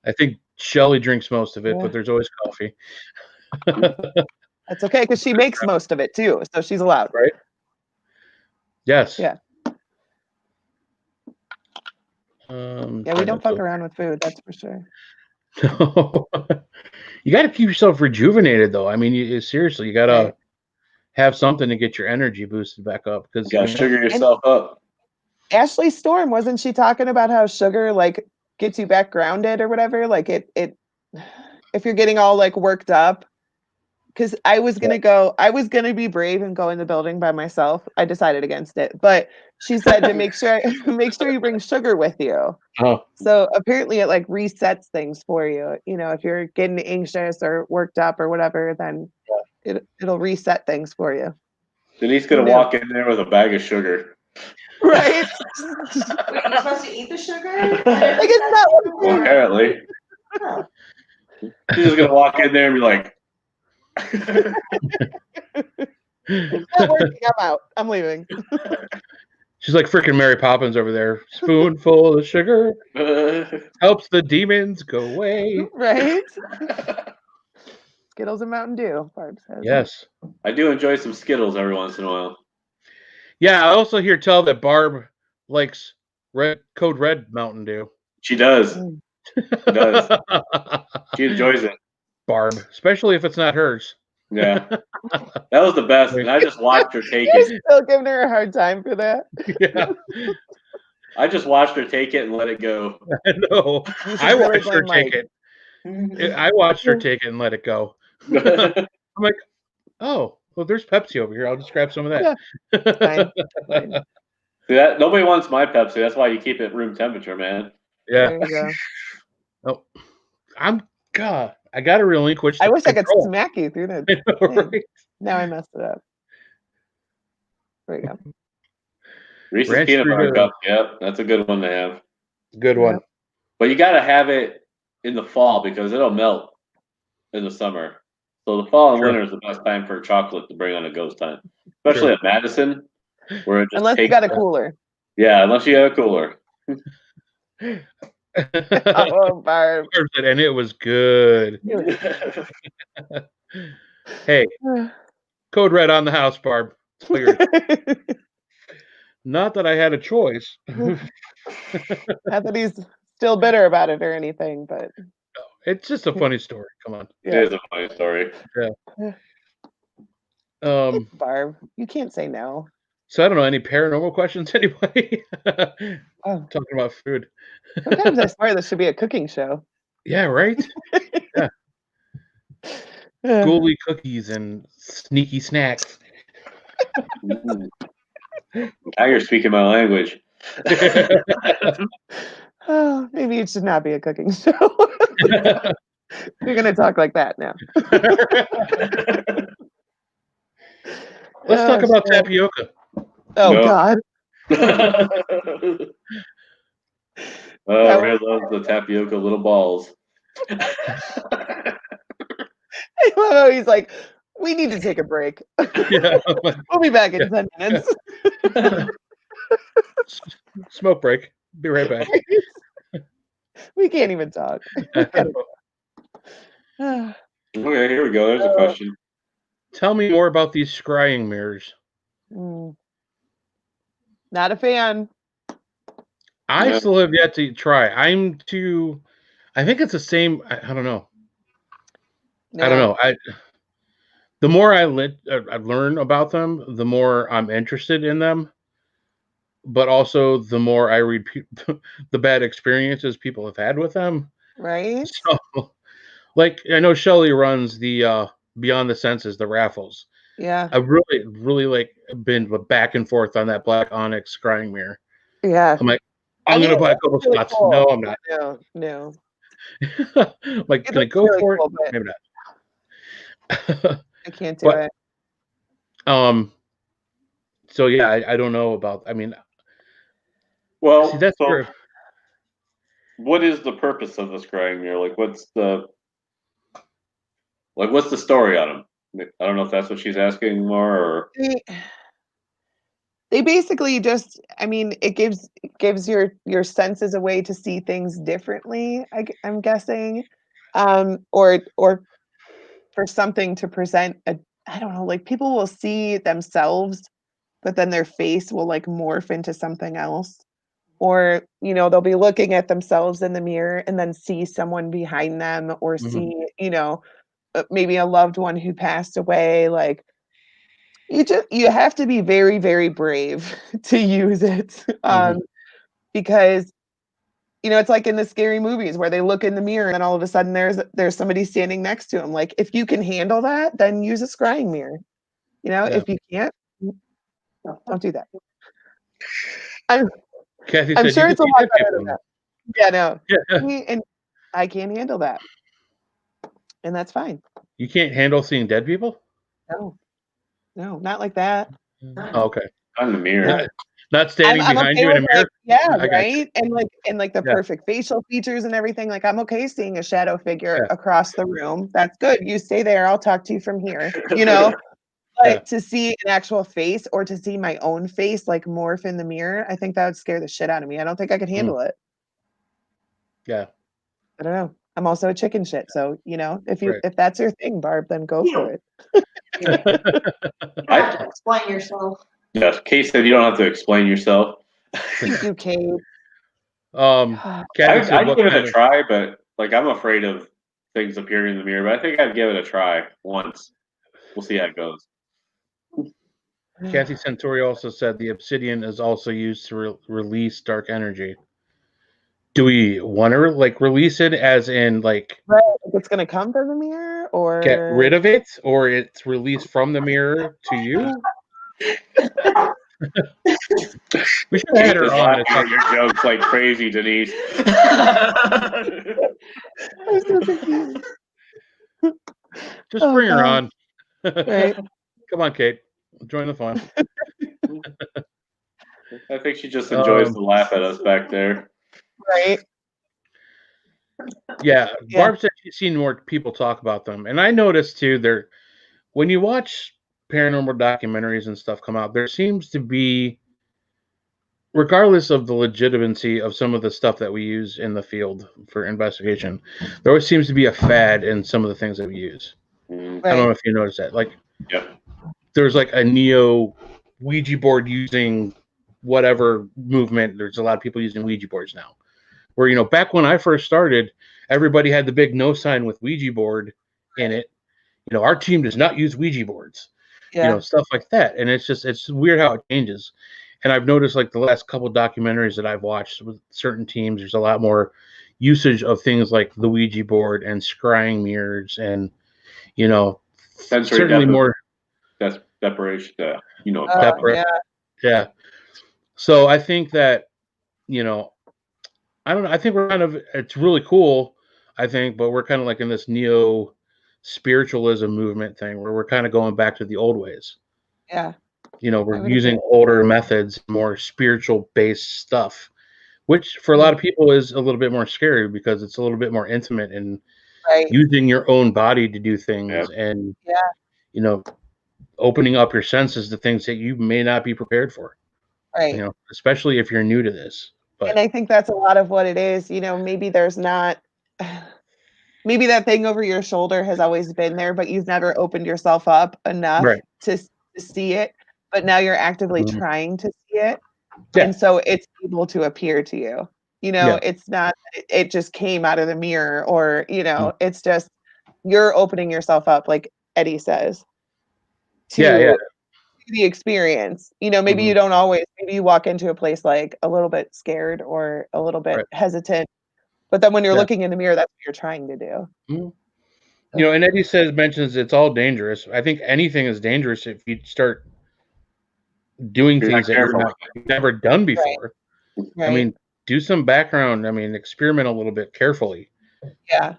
I think Shelly drinks most of it, but there's always coffee. That's okay, because she makes most of it too, so she's allowed. Right? Yes. Yeah. Yeah, we don't fuck around with food, that's for sure. You got to keep yourself rejuvenated, though. I mean, seriously, you got to have something to get your energy boosted back up. Because you got to sugar yourself up. Ashley Storm, wasn't she talking about how sugar gets you back grounded or whatever? Like it if you're getting all worked up. Because I was gonna be brave and go in the building by myself. I decided against it, but she said to make sure you bring sugar with you. Oh. So apparently it resets things for you. If you're getting anxious or worked up or whatever, then it'll reset things for you. Denise gonna walk in there with a bag of sugar. Right? Wait, you're supposed to eat the sugar? It's not Well, apparently. She's just gonna walk in there and be like, It's not working. I'm out. I'm leaving. She's like freaking Mary Poppins over there. Spoonful of sugar helps the demons go away. Right? Skittles and Mountain Dew, Barb says. Yes. I do enjoy some Skittles every once in a while. Yeah, I also hear tell that Barb likes Code Red Mountain Dew. She does. She does. She enjoys it. Barb, especially if it's not hers. Yeah. That was the best. And I just watched her take You're it. still giving her a hard time for that. Yeah. I just watched her take it and let it go. No, I really watched her blame take it. I watched her take it and let it go. I'm like, oh, well, there's Pepsi over here. I'll just grab some of that. Yeah. Fine. Fine. See that? Nobody wants my Pepsi. That's why you keep it room temperature, man. Yeah. There you go. Oh, God. I got to relinquish. I wish I could control. smack you through the I know, right? Now I messed it up. There you go. Reese's Ranch peanut butter Doritos. cup. Yep, that's a good one to have. Good one. But you got to have it in the fall because it'll melt in the summer. So the fall and Sure. winter is the best time for chocolate to bring on a ghost time, especially at Madison, where it just Unless you takes. got a cooler. Yeah, unless you have a cooler. Oh, Barb. And it was good. Hey, Code Red on the house, Barb. It's all yours. Not that I had a choice. Not that he's still bitter about it or anything, but It's just a funny story. Come on. It is a funny story. Barb, you can't say no. So I don't know, any paranormal questions, anybody? Oh. Talking about food. Sometimes I swear this should be a cooking show. Yeah, right? Yeah. Ghoulie cookies and sneaky snacks. Now you're speaking my language. Oh, maybe it should not be a cooking show. You're going to talk like that now. Let's talk about tapioca. Oh, No. God. Ray loves the tapioca little balls. I love how he's like, we need to take a break. Yeah. We'll be back in 10 minutes. Smoke break. Be right back. We can't even talk. Okay, here we go. There's a question. Tell me more about these scrying mirrors. Not a fan. I still have yet to try. I think it's the same. I don't know. No. I don't know. The more I learn about them, the more I'm interested in them. But also, the more I read the bad experiences people have had with them. Right? So, like, I know Shelley runs the Beyond the Senses, the raffles. Yeah. I've really like been back and forth on that black onyx scrying mirror. Yeah. I'm like, I'm gonna buy a couple really spots. cool. No, I'm not. No. Like, can I go really for cool, it? Maybe not. I can't do it. So yeah, I don't know about. I mean, well, see, that's where. What is the purpose of the scrying mirror? Like, what's the story on them? I don't know if that's what she's asking more, or they basically just, I mean, it gives your senses a way to see things differently. I'm guessing, or for something to present I don't know, like people will see themselves, but then their face will like morph into something else. Or, they'll be looking at themselves in the mirror and then see someone behind them or see, maybe a loved one who passed away. Like you have to be very, very brave to use it. Because, it's like in the scary movies where they look in the mirror and then all of a sudden there's somebody standing next to them. Like if you can handle that, then use a scrying mirror. If you can't, don't do that. Kathy I'm said sure you it's a could lot see better than that. Yeah, no. Yeah. And I can't handle that. And that's fine. You can't handle seeing dead people? No, not like that. Oh, okay. on the mirror. Not standing I'm behind okay you in a with mirror. yeah, I got you. right? And like the Yeah. perfect facial features and everything. Like I'm okay seeing a shadow figure Yeah. across the room. That's good. You stay there. I'll talk to you from here. Yeah. But to see an actual face or to see my own face like morph in the mirror, I think that would scare the shit out of me. I don't think I could handle it. Yeah. I don't know. I'm also a chicken shit. So, Right. if that's your thing, Barb, then go for it. You don't have to explain yourself. Yes, Kate said you don't have to explain yourself. Thank you, Kate. Kathy said, I'd "What give it kind a of?" try, but like I'm afraid of things appearing in the mirror. But I think I'd give it a try once. We'll see how it goes. Kathy Centauri also said the obsidian is also used to release dark energy. Do we want to release it, as in like Right. If it's gonna come from the mirror get rid or of it, or it's released from the mirror to you? We should have had Kate her is on. laughing at your jokes like crazy, Denise. I'm so confused. Just Oh bring her God. on. Right. Come on, Kate. Join the fun. I think she just enjoys Um, to laugh at us back there. Right. yeah, Yeah. Barb said she's seen more people talk about them, and I noticed too. When you watch paranormal documentaries and stuff come out, there seems to be, regardless of the legitimacy of some of the stuff that we use in the field for investigation, there always seems to be a fad in some of the things that we use. Mm, I don't know Right. if you noticed that. Like, yep. there's like a neo Ouija board using whatever movement. There's a lot of people using Ouija boards now. Where, back when I first started, everybody had the big no sign with Ouija board in it. Our team does not use Ouija boards. Yeah. Stuff like that. And it's weird how it changes. And I've noticed like the last couple documentaries that I've watched with certain teams, there's a lot more usage of things like the Ouija board and scrying mirrors and, Sensory certainly more deprivation. You know what I'm Oh, talking about. yeah. Yeah. So I think that, I don't know. I think it's really cool, I think, but we're kind of like in this neo spiritualism movement thing where we're kind of going back to the old ways. Yeah. I We're would using agree. older methods, more spiritual based stuff, which for a lot of people is a little bit more scary because it's a little bit more intimate and Right. using your own body to do Yeah. things and, Yeah. opening up your senses to things that you may not be prepared for, Right. especially if you're new to this. And But I think that's a lot of what it is. Maybe there's not maybe that thing over your shoulder has always been there, but you've never opened yourself up enough right. to see it. But now you're actively Mhm. trying to see it. Yeah. And so it's able to appear to you. Yeah. It's not, it just came out of the mirror or, Mhm. it's just you're opening yourself up, like Eddie says, Yeah. Yeah. to the experience. Maybe Mhm. you don't always, maybe you walk into a place like a little bit scared or a little bit Right. hesitant. But then when you're Yeah. looking in the mirror, that's what you're trying to do. Mhm. And Eddie mentions it's all dangerous. I think anything is dangerous if you start doing You're not things that careful. you've never done Right. before. I Right. mean, do some background. I mean, experiment a little bit carefully. Yeah.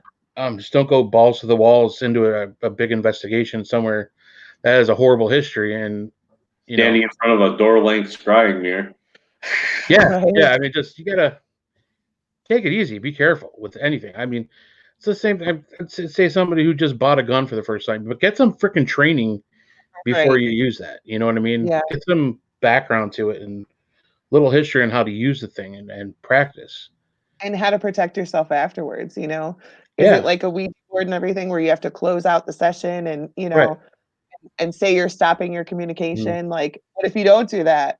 Just don't go balls to the walls into a big investigation somewhere that has a horrible history. And Standing in front of a door-length scrying mirror. yeah, Right. yeah. I mean, just you gotta take it easy. Be careful with anything. I mean, it's the same thing. Say somebody who just bought a gun for the first time, but get some freaking training before Right. you use that. You know what I mean? Yeah. Get some background to it and little history on how to use the thing and practice. And how to protect yourself afterwards, Is it Yeah, like a Ouija board and everything where you have to close out the session and, right. and say you're stopping your Mhm. communication? Like, what if you don't do that?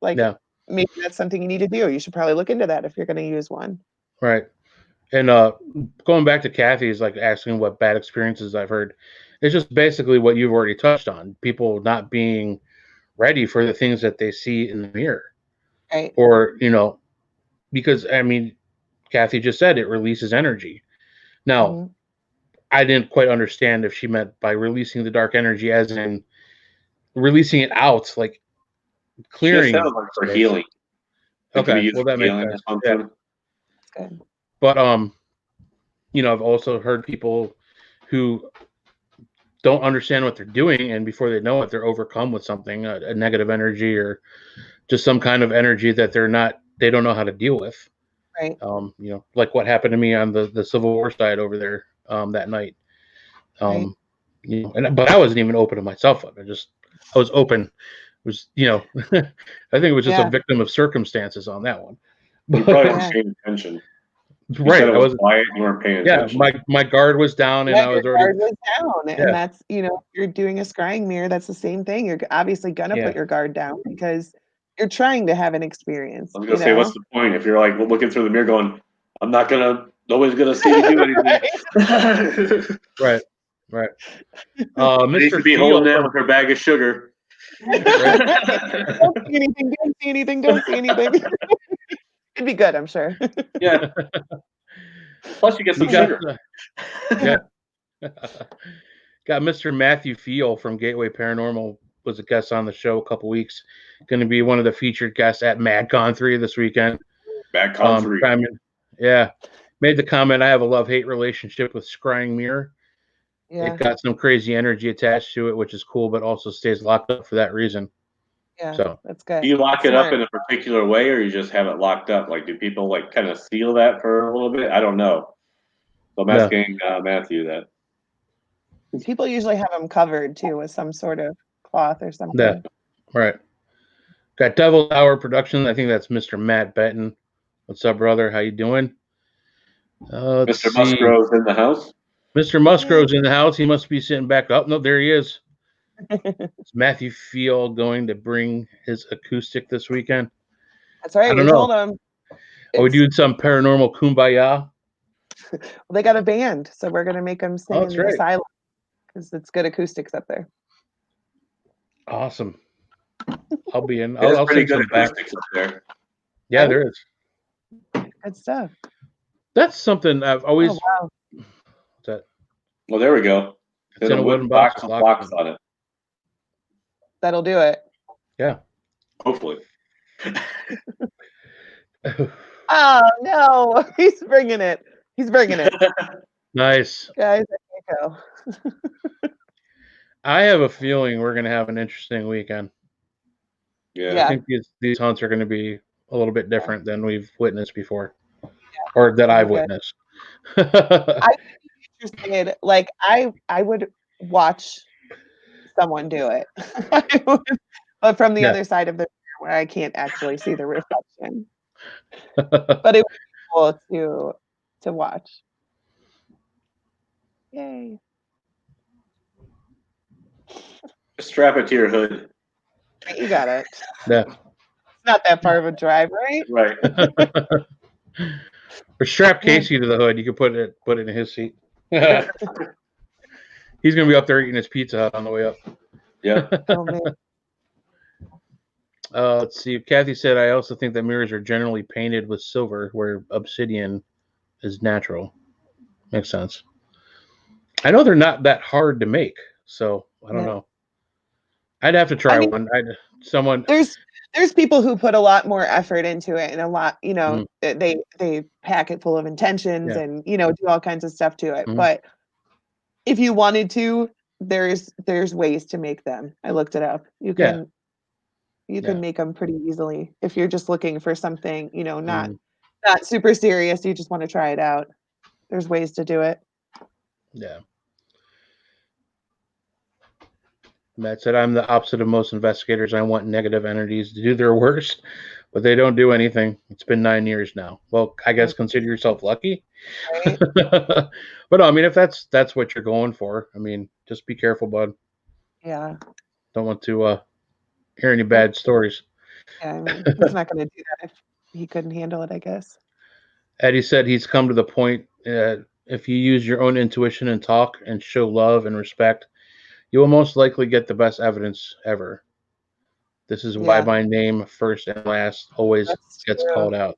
Like Yeah, maybe that's something you need to do. You should probably look into that if you're going to use one. right. And going back to Kathy's like asking what bad experiences I've heard, it's just basically what you've already touched on. People not being ready for the things that they see in the mirror. Right. Or, because I mean, Kathy just said it releases energy. Now, Mhm. I didn't quite understand if she meant by releasing the dark energy as in releasing it out, like She just clearing sounds like for space. healing. It could be Okay, used well that for makes healing or sense. Yeah. something. That's good. But I've also heard people who don't understand what they're doing, and before they know it, they're overcome with something, a negative energy or just some kind of energy that they don't know how to deal with. Right. Like what happened to me on the Civil War side over there that night. Right. But I wasn't even open to myself. I was open. It was, I think it was just a victim of circumstances on that one. You probably weren't paying attention. You Right. said it was quiet. You weren't paying attention. My guard was down, and I was already. Guard was down, and that's if you're doing a scrying mirror, that's the same thing. You're obviously gonna put your guard down because you're trying to have an experience. I was gonna say, what's the point if you're like looking through the mirror, going, nobody's gonna see me do anything. Right. Mr. Needs to be holding that with her bag of sugar. Don't see anything. Don't see anything. Don't see anything. It'd be good, I'm sure. Yeah. Plus, you get some sugar. Got Mr. Matthew Field from Gateway Paranormal was a guest on the show a couple weeks. Going to be one of the featured guests at MadCon 3 this weekend. MadCon 3. Made the comment, I have a love-hate relationship with Scrying Mirror. Yeah. It got some crazy energy attached to it, which is cool, but also stays locked up for that reason. Yeah, so that's good. Do you lock it up in a particular way, or you just have it locked up? Like, do people like kind of seal that for a little bit? I don't know. So I'm asking Matthew that. People usually have them covered too with some sort of cloth or something. Yeah, right. Got Devil Hour Production. I think that's Mr. Matt Benton. What's up, brother? How you doing? Mr. Musgrove's in the house. Mr. Musgrove's in the house. He must be sitting back up. No, there he is. Is Matthew Field going to bring his acoustic this weekend? That's right. We told him. Are we doing some paranormal kumbaya? Well, they got a band, so we're going to make them sing in the asylum because it's good acoustics up there. Awesome. I'll be in. I'll pretty good acoustics up there. Yeah, there is. Good stuff. That's something I've always. Oh, wow. What's that? Well, there we go. It's in a wooden box with locks on it. That'll do it. Yeah. Hopefully. Oh no, he's bringing it. He's bringing it. Nice. Guys, there you go. I have a feeling we're going to have an interesting weekend. Yeah. I think these hunts are going to be a little bit different than we've witnessed before, or that I've witnessed. I'm interested. Like I would watch someone do it, but from the other side of the mirror where I can't actually see the reflection. But it would be cool to watch. Yay! Strap it to your hood. You got it. Yeah. It's not that far of a drive, right? Right. Or strap Casey to the hood. You can put it in his seat. He's gonna be up there eating his Pizza Hut on the way up. Yeah. Oh, man. Let's see. Kathy said, I also think that mirrors are generally painted with silver, where obsidian is natural. Makes sense. I know they're not that hard to make, so I don't know. I'd have to try one. There's people who put a lot more effort into it and a lot, they pack it full of intentions and do all kinds of stuff to it. But if you wanted to, there's ways to make them. I looked it up. You can make them pretty easily if you're just looking for something, not super serious. You just want to try it out. There's ways to do it. Yeah. Matt said, I'm the opposite of most investigators. I want negative entities to do their worst, but they don't do anything. It's been 9 years now. Well, I guess consider yourself lucky. Right. But no, I mean, if that's what you're going for, I mean, just be careful, bud. Yeah. Don't want to hear any bad stories. Yeah, I mean, he's not going to do that if he couldn't handle it, I guess. Eddie said he's come to the point if you use your own intuition and talk and show love and respect, you will most likely get the best evidence ever. This is why my name, first and last, always gets called out.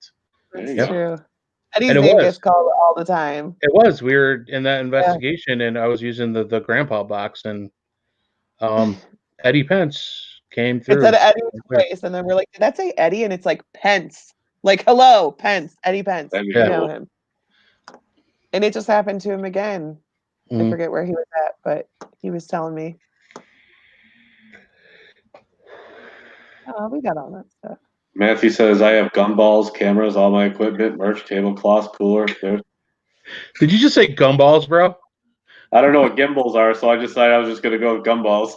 That's true. Eddie's name gets called all the time. It was. We were in that investigation, and I was using the grandpa box, and Eddie Pence came through. It said Eddie's voice, and then we're like, did that say Eddie? And it's like Pence. Like, hello, Pence. Eddie Pence. You know him. And it just happened to him again. I forget where he was at, but he was telling me. We got all that stuff. Matthew says, I have gumballs, cameras, all my equipment, merch, tablecloths, cooler. There's... Did you just say gumballs, bro? I don't know what gimbals are, so I decided I was just going to go with gumballs.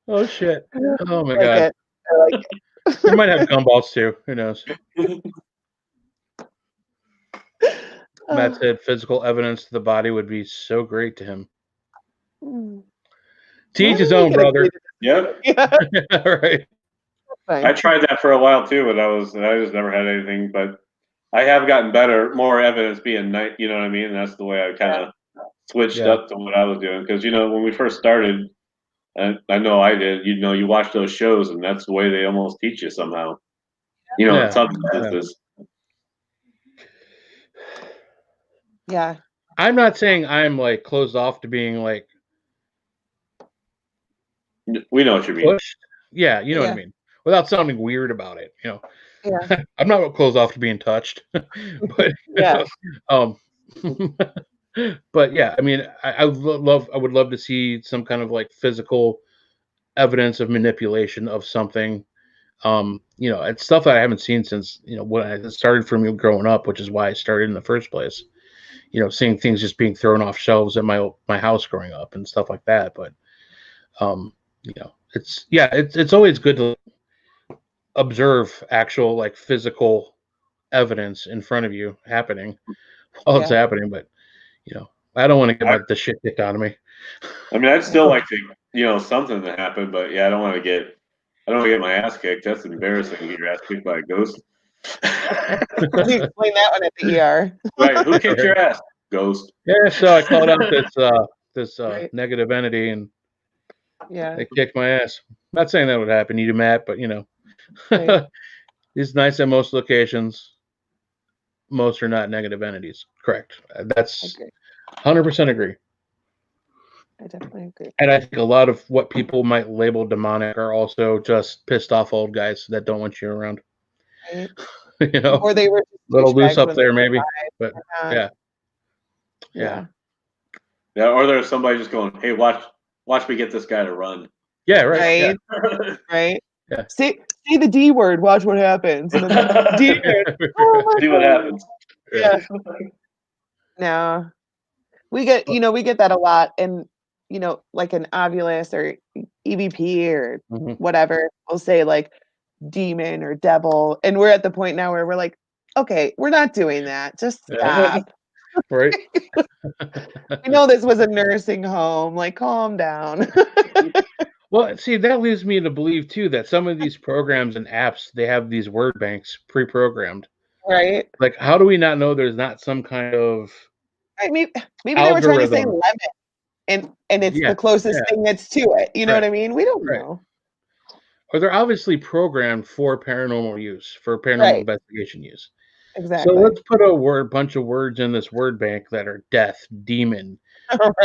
Oh, shit. Oh, my I like God. it. I like it. We might have gumballs, too. Who knows? Matt said physical evidence to the body would be so great to him. To each his own, brother. Yep. Yeah. Right. I tried that for a while too, but I just never had anything. But I have gotten better, more evidence being night. You know what I mean? And that's the way I kind of switched up to what I was doing. Because when we first started, and I know I did. You watch those shows, and that's the way they almost teach you somehow. In some instances. Yeah. I'm not saying I'm like closed off to being like. We know what you mean. Pushed. Yeah, you know what I mean. Without sounding weird about it, Yeah. I'm not closed off to being touched, but Yeah. But yeah, I mean, I would love to see some kind of like physical evidence of manipulation of something. It's stuff that I haven't seen since when I started for me growing up, which is why I started in the first place. Seeing things just being thrown off shelves at my house growing up and stuff like that. But it's always good to observe actual like physical evidence in front of you happening while it's happening. But I don't want to get the shit kicked out of me. I mean, I'd still like to something to happen, but yeah, I don't want to get my ass kicked. That's embarrassing to get your ass kicked by a ghost. You explain that one at the ER. Right? Who kicked your ass? Ghost. Yeah, so I called out this negative entity, and they kicked my ass. Not saying that would happen to you, Matt, but it's nice at most locations. Most are not negative entities. Correct. That's 100% agree. I definitely agree. And I think a lot of what people might label demonic are also just pissed off old guys that don't want you around. Right. Or they were a little loose up there, maybe. But yeah. Or there's somebody just going, "Hey, watch me get this guy to run." Yeah, right. Right. Yeah. Say the D word. Watch what happens. And then, D word. See what happens. Yeah. No, we get that a lot, and like an Ovilus or EVP or whatever will say like demon or devil, and we're at the point now where we're like, okay, we're not doing that. Just stop. Right. I know this was a nursing home. Like, calm down. Well, see, that leads me to believe too that some of these programs and apps, they have these word banks pre-programmed. Right. Like, how do we not know there's not some kind of maybe they were trying to say lemon, and it's the closest thing that's to it. You know what I mean? We don't know. Or they're obviously programmed for paranormal use, for paranormal investigation use. Exactly. So let's put a bunch of words in this word bank that are death, demon,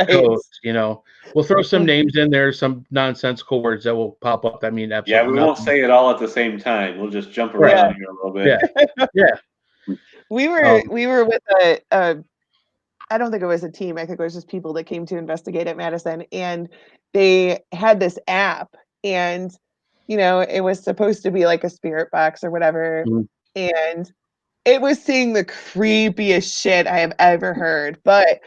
ghost. We'll throw some names in there, some nonsensical words that will pop up that mean absolutely nothing. Won't say it all at the same time. We'll just jump around here a little bit. Yeah. We were with a I don't think it was a team. I think it was just people that came to investigate at Madison, and they had this app, and it was supposed to be like a spirit box or whatever, and it was seeing the creepiest shit I have ever heard, but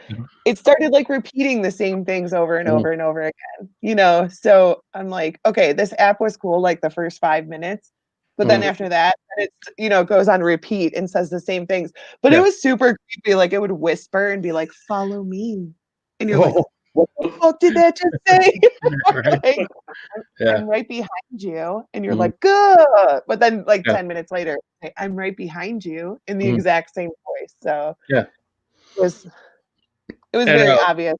it started like repeating the same things over and over and over again, so I'm like, okay, this app was cool like the first 5 minutes, but then after that, it goes on repeat and says the same things, but it was super creepy. Like it would whisper and be like, follow me, and you're like, what the fuck did that just say? Like, I'm right behind you, and you're like, good, but then like 10 minutes later, I'm right behind you in the exact same voice. So it was very obvious.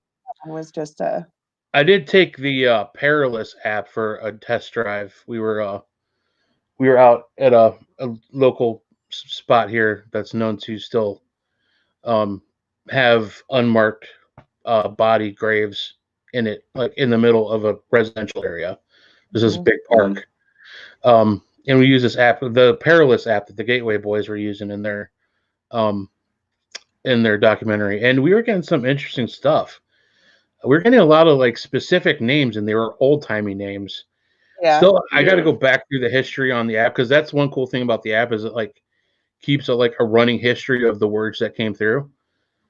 It was just I did take the Perilous app for a test drive. We were out at a local spot here that's known to still have unmarked body graves in it, like in the middle of a residential area. There's this big park. And we use this app, the Perilous app that the Gateway Boys were using in their documentary, and we were getting some interesting stuff. We were getting a lot of like specific names, and they were old timey names. Yeah. Still, I got to go back through the history on the app because that's one cool thing about the app is it like keeps a running history of the words that came through.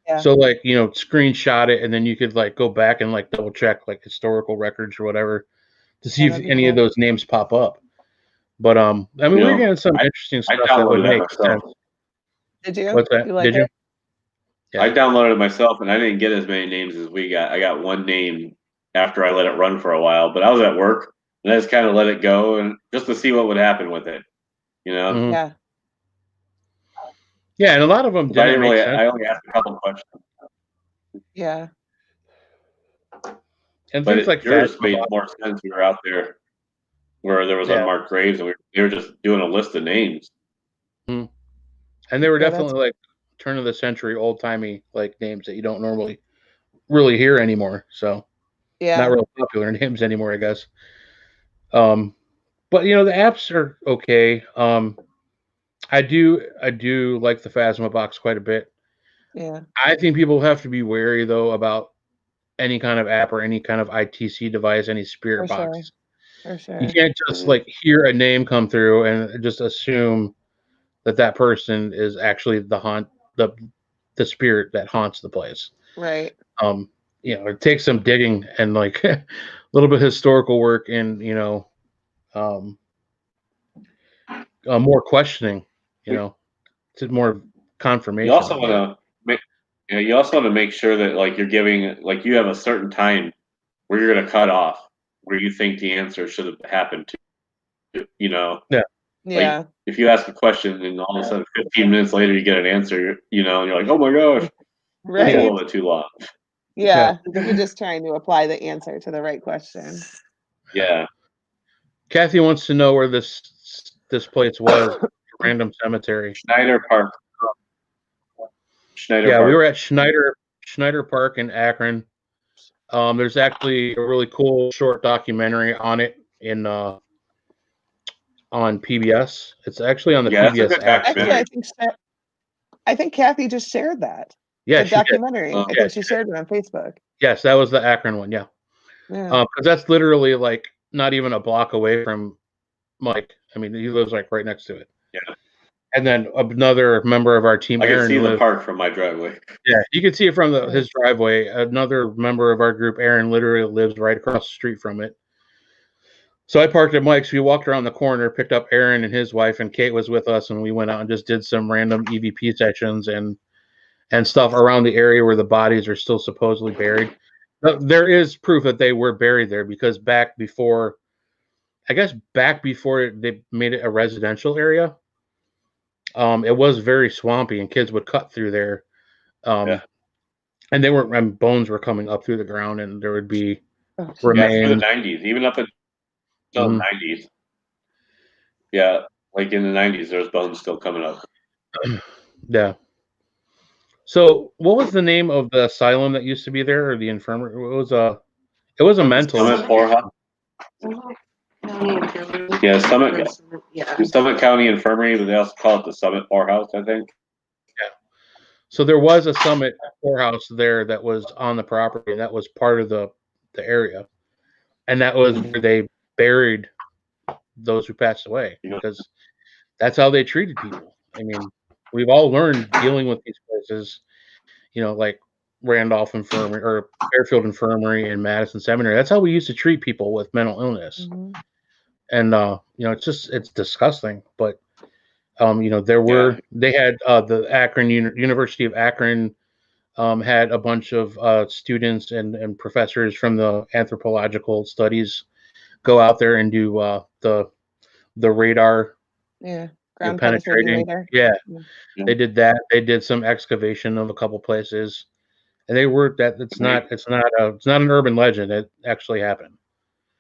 Yeah. So screenshot it and then you could go back and double check historical records or whatever to see if any of those names pop up. But I mean, we're getting some interesting stuff that would make sense. Did you? What's that? You Did you? Yeah. I downloaded it myself, and I didn't get as many names as we got. I got one name after I let it run for a while, but I was at work, and I just kind of let it go, and just to see what would happen with it, Mm-hmm. Yeah. Yeah, and a lot of them didn't make sense. I only asked a couple questions. Yeah. And but things like yours made more sense. We were out there where there was unmarked graves, and they were just doing a list of names. Mm-hmm. And they were definitely turn of the century, old timey names that you don't normally really hear anymore. So not real popular names anymore, I guess. But the apps are okay. I do like the Phasma box quite a bit. Yeah. I think people have to be wary though about any kind of app or any kind of ITC device, any spirit box. For sure. You can't just hear a name come through and just assume that person is actually the spirit that haunts the place. Right. It takes some digging and a little bit of historical work and more questioning, to more confirmation. You also want to make sure that you're giving you have a certain time where you're going to cut off where you think the answer should have happened to. Yeah. If you ask a question and all of a sudden 15 minutes later you get an answer, and you're like, oh my gosh, that's a little bit too long. Yeah. You're just trying to apply the answer to the right question. Yeah. Kathy wants to know where this place was. Random cemetery. Schneider Park. We were at Schneider Park in Akron. There's actually a really cool short documentary on it on PBS. It's actually on the PBS app. Actually, I think Kathy just shared that. Yeah, the documentary. I think she shared it on Facebook. Yes, that was the Akron one. Yeah. Because that's literally not even a block away from Mike. I mean, he lives right next to it. Yeah. And then another member of our team, Aaron, can see the park from my driveway. Yeah, you can see it from his driveway. Another member of our group, Aaron, literally lives right across the street from it. So I parked at Mike's. We walked around the corner, picked up Aaron and his wife, and Kate was with us, and we went out and just did some random EVP sections and stuff around the area where the bodies are still supposedly buried. There is proof that they were buried there because back before they made it a residential area, it was very swampy and kids would cut through there. And bones were coming up through the ground, and there would be remains. Yeah, through the 90s, even up until the 90s. Yeah, in the 90s, there's bones still coming up. Yeah. So, what was the name of the asylum that used to be there, or the infirmary? It was a mental. Summit Poorhouse. Yeah, Summit County Infirmary, but they also call it the Summit Poorhouse, I think. Yeah. So there was a Summit Poorhouse there that was on the property, and that was part of the area, and that was where they buried those who passed away because that's how they treated people. I mean, we've all learned dealing with these places, like Randolph Infirmary or Fairfield Infirmary and Madison Seminary. That's how we used to treat people with mental illness. And it's disgusting. But they had the Akron University of Akron had a bunch of students and professors from the anthropological studies go out there and do the radar. Yeah. Penetrating. Yeah. They did that. They did some excavation of a couple places, and they were it's not an urban legend. It actually happened.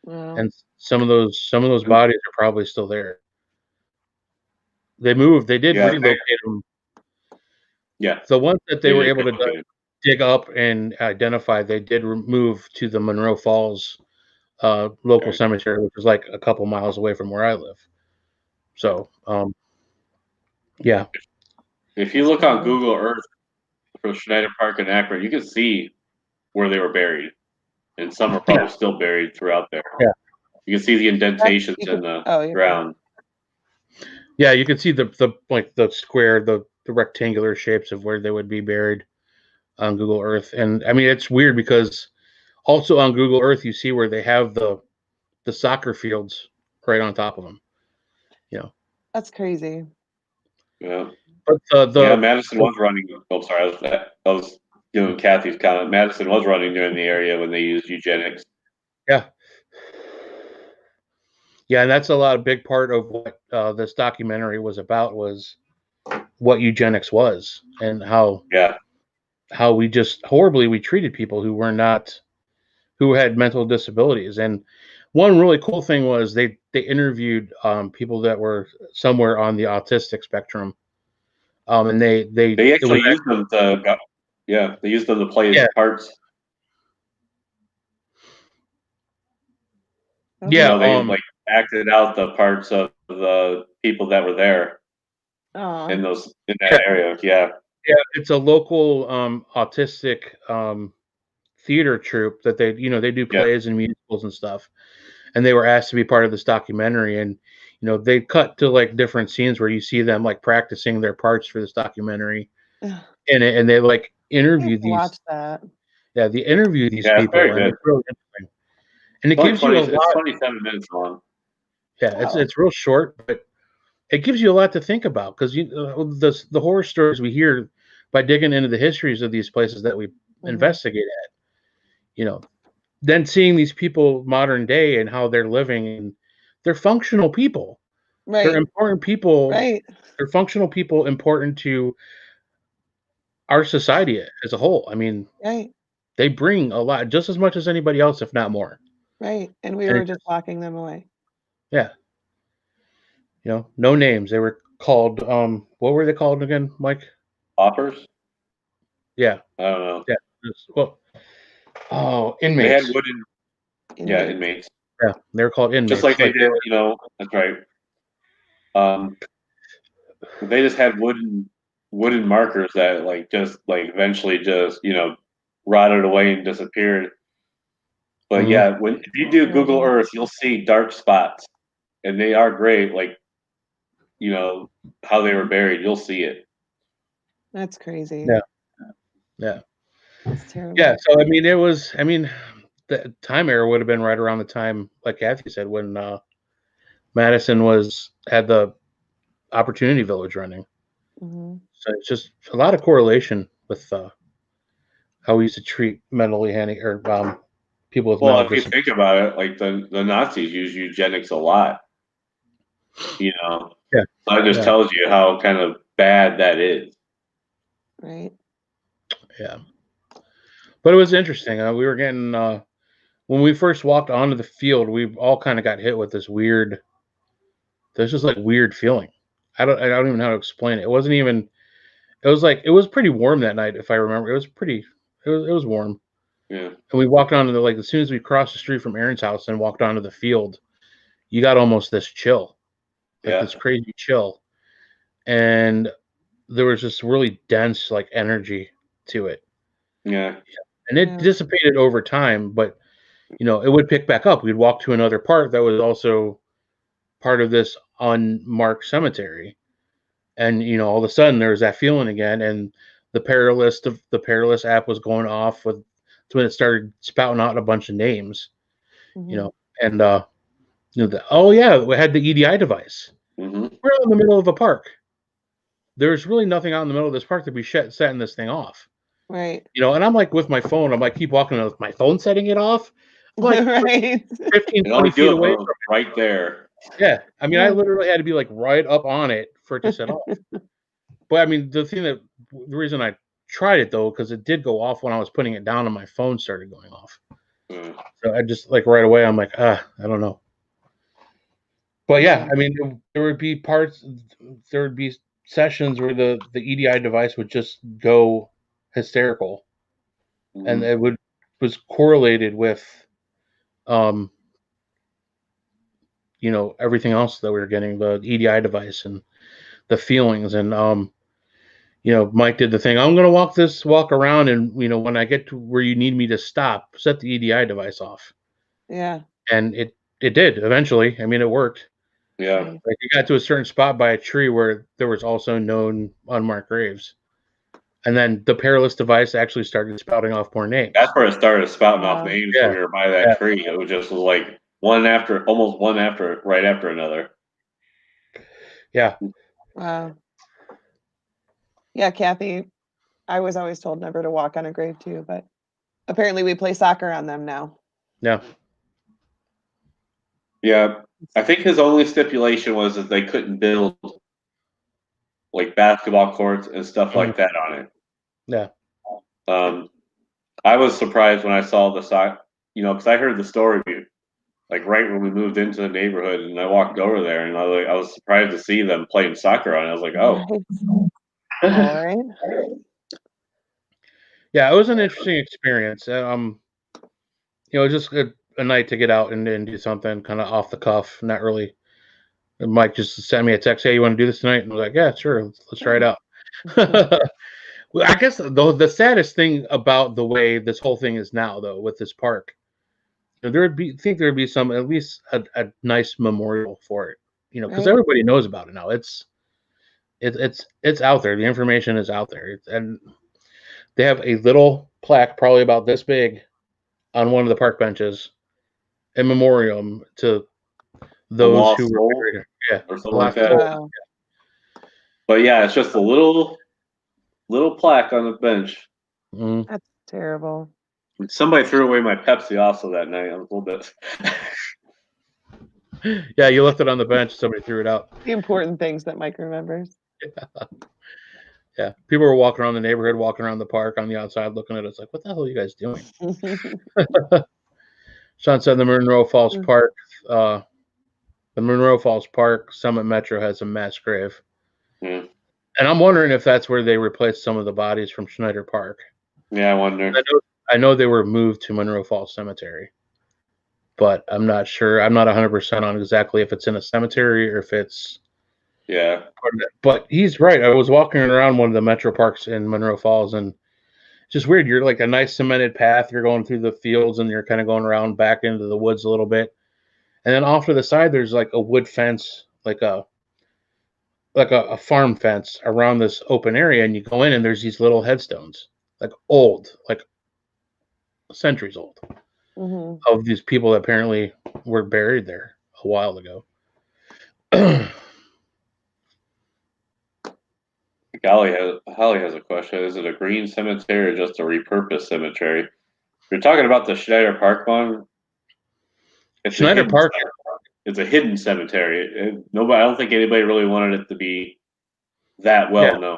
And some of those bodies are probably still there. They moved. They did relocate them. Yeah. The ones that they were able to dig up and identify, they did move to the Monroe Falls local cemetery, which is a couple miles away from where I live. So, yeah. If you look on Google Earth for Schneider Park in Akron, you can see where they were buried, and some are probably still buried throughout there. Yeah. You can see the indentations in the ground. Yeah, you can see the square, the rectangular shapes of where they would be buried on Google Earth. And I mean, it's weird because also on Google Earth you see where they have the soccer fields right on top of them. You know, that's crazy. Yeah. But Madison was running. Oh, sorry, I was giving Kathy's comment. Madison was running during the area when they used eugenics. Yeah. Yeah, and that's a big part of what this documentary was about, was what eugenics was and how we just we treated people who were not, who had mental disabilities. And one really cool thing was they interviewed people that were somewhere on the autistic spectrum, and they actually used them to they used them to play parts. Yeah, they like acted out the parts of the people that were there in that area. Yeah, it's a local autistic theater troupe that they do plays and musicals and stuff, and they were asked to be part of this documentary. And they cut to like different scenes where you see them like practicing their parts for this documentary, and they like interview these. Watch that. Yeah, they interview these people, it's very and good. it's really interesting. And it gives you a lot. It's 27 minutes long. Yeah, it's real short, but it gives you a lot to think about, because the horror stories we hear by digging into the histories of these places that we investigate at, then seeing these people modern day and how they're living, and they're functional people. Right. They're important people. Right. They're functional people, important to our society as a whole. I mean, they bring a lot, just as much as anybody else, if not more. Right. And we were just locking them away. Yeah. No names. They were called, what were they called again, Mike? Hoppers? Yeah. I don't know. Yeah. Inmates. They had wooden. Yeah, inmates. Yeah, they're called inmates. Just like they did, that's right. They just had wooden markers that eventually just rotted away and disappeared. But if you do Google Earth, you'll see dark spots, and they are great. Like how they were buried, you'll see it. That's crazy. Yeah. That's terrible. Yeah. So the time era would have been right around the time, like Kathy said, when Madison had the Opportunity Village running. So it's just a lot of correlation with how we used to treat mentally handicapped or people with mental disabilities. If you think about it, like the Nazis used eugenics a lot. Yeah. So it just tells you how kind of bad that is. Right. Yeah. But it was interesting. We were getting when we first walked onto the field, we all kind of got hit with this weird. There's just like weird feeling. I don't even know how to explain it. It wasn't even. It was pretty warm that night, if I remember. It was warm. Yeah. And we walked onto as soon as we crossed the street from Aaron's house and walked onto the field, you got almost this chill, this crazy chill, and there was this really dense energy to it. Yeah. And it dissipated over time, but it would pick back up. We'd walk to another part that was also part of this unmarked cemetery, and all of a sudden there was that feeling again, and the Perilous app was going off with. That's when it started spouting out a bunch of names, and we had the EDI device. We're out in the middle of a park. There's really nothing out in the middle of this park to be setting this thing off. Right. And I'm like with my phone, I'm like keep walking with my phone setting it off. I'm like 15, 20 feet away from right there. Yeah. I mean, I literally had to be like right up on it for it to set off. But I mean, the reason I tried it though, because it did go off when I was putting it down and my phone started going off. So I just right away, I'm like, I don't know. But yeah, I mean, there would be sessions where the EDI device would just go hysterical, and it was correlated with, everything else that we were getting, the EDI device and the feelings, and Mike did the thing. I'm going to walk around, and when I get to where you need me to stop, set the EDI device off. Yeah. And it it did eventually. I mean, it worked. Yeah. Like you got to a certain spot by a tree where there was also known unmarked graves. And then the perilous device actually started spouting off more names. That's where it started spouting off names when we were by that tree. It was just like almost one after, right after another. Yeah. Wow. Yeah, Kathy, I was always told never to walk on a grave too, but apparently we play soccer on them now. Yeah. Yeah. I think his only stipulation was that they couldn't build like basketball courts and stuff like that on it. Yeah. I was surprised when I saw the side, because I heard the story like right when we moved into the neighborhood, and I walked over there, and I was surprised to see them playing soccer on it. I was like, oh, all right. Yeah, it was an interesting experience. Just a night to get out and do something kind of off the cuff, not really. And Mike just sent me a text, "Hey, you want to do this tonight?" And I was like, "Yeah, sure, let's try it out." Well, I guess the saddest thing about the way this whole thing is now, though, with this park, there'd be some at least a nice memorial for it, because everybody knows about it now. It's out there. The information is out there, and they have a little plaque, probably about this big, on one of the park benches, in memoriam to those who were buried. Yeah, or something like that. Wow. But yeah, it's just a little plaque on the bench. Mm-hmm. That's terrible. Somebody threw away my Pepsi also that night. I was a little bit. Yeah, you left it on the bench. Somebody threw it out. The important things that Mike remembers. Yeah. People were walking around the neighborhood, walking around the park on the outside, looking at us like, "What the hell are you guys doing?" Sean said the Monroe Falls Park Summit Metro has a mass grave. Mm. And I'm wondering if that's where they replaced some of the bodies from Schneider Park. Yeah, I wonder. I know they were moved to Monroe Falls Cemetery, but I'm not sure. I'm not 100% on exactly if it's in a cemetery or if it's. Yeah. But he's right. I was walking around one of the metro parks in Monroe Falls, and it's just weird. You're like a nice cemented path. You're going through the fields, and you're kind of going around back into the woods a little bit. And then off to the side, there's like a wood fence, like a farm fence around this open area, and you go in, and there's these little headstones, like old, like centuries old, of these people that apparently were buried there a while ago. Holly has a question. Is it a green cemetery or just a repurposed cemetery? You're talking about the Schneider Park one. Schneider Park. It's a hidden cemetery. I don't think anybody really wanted it to be that well known.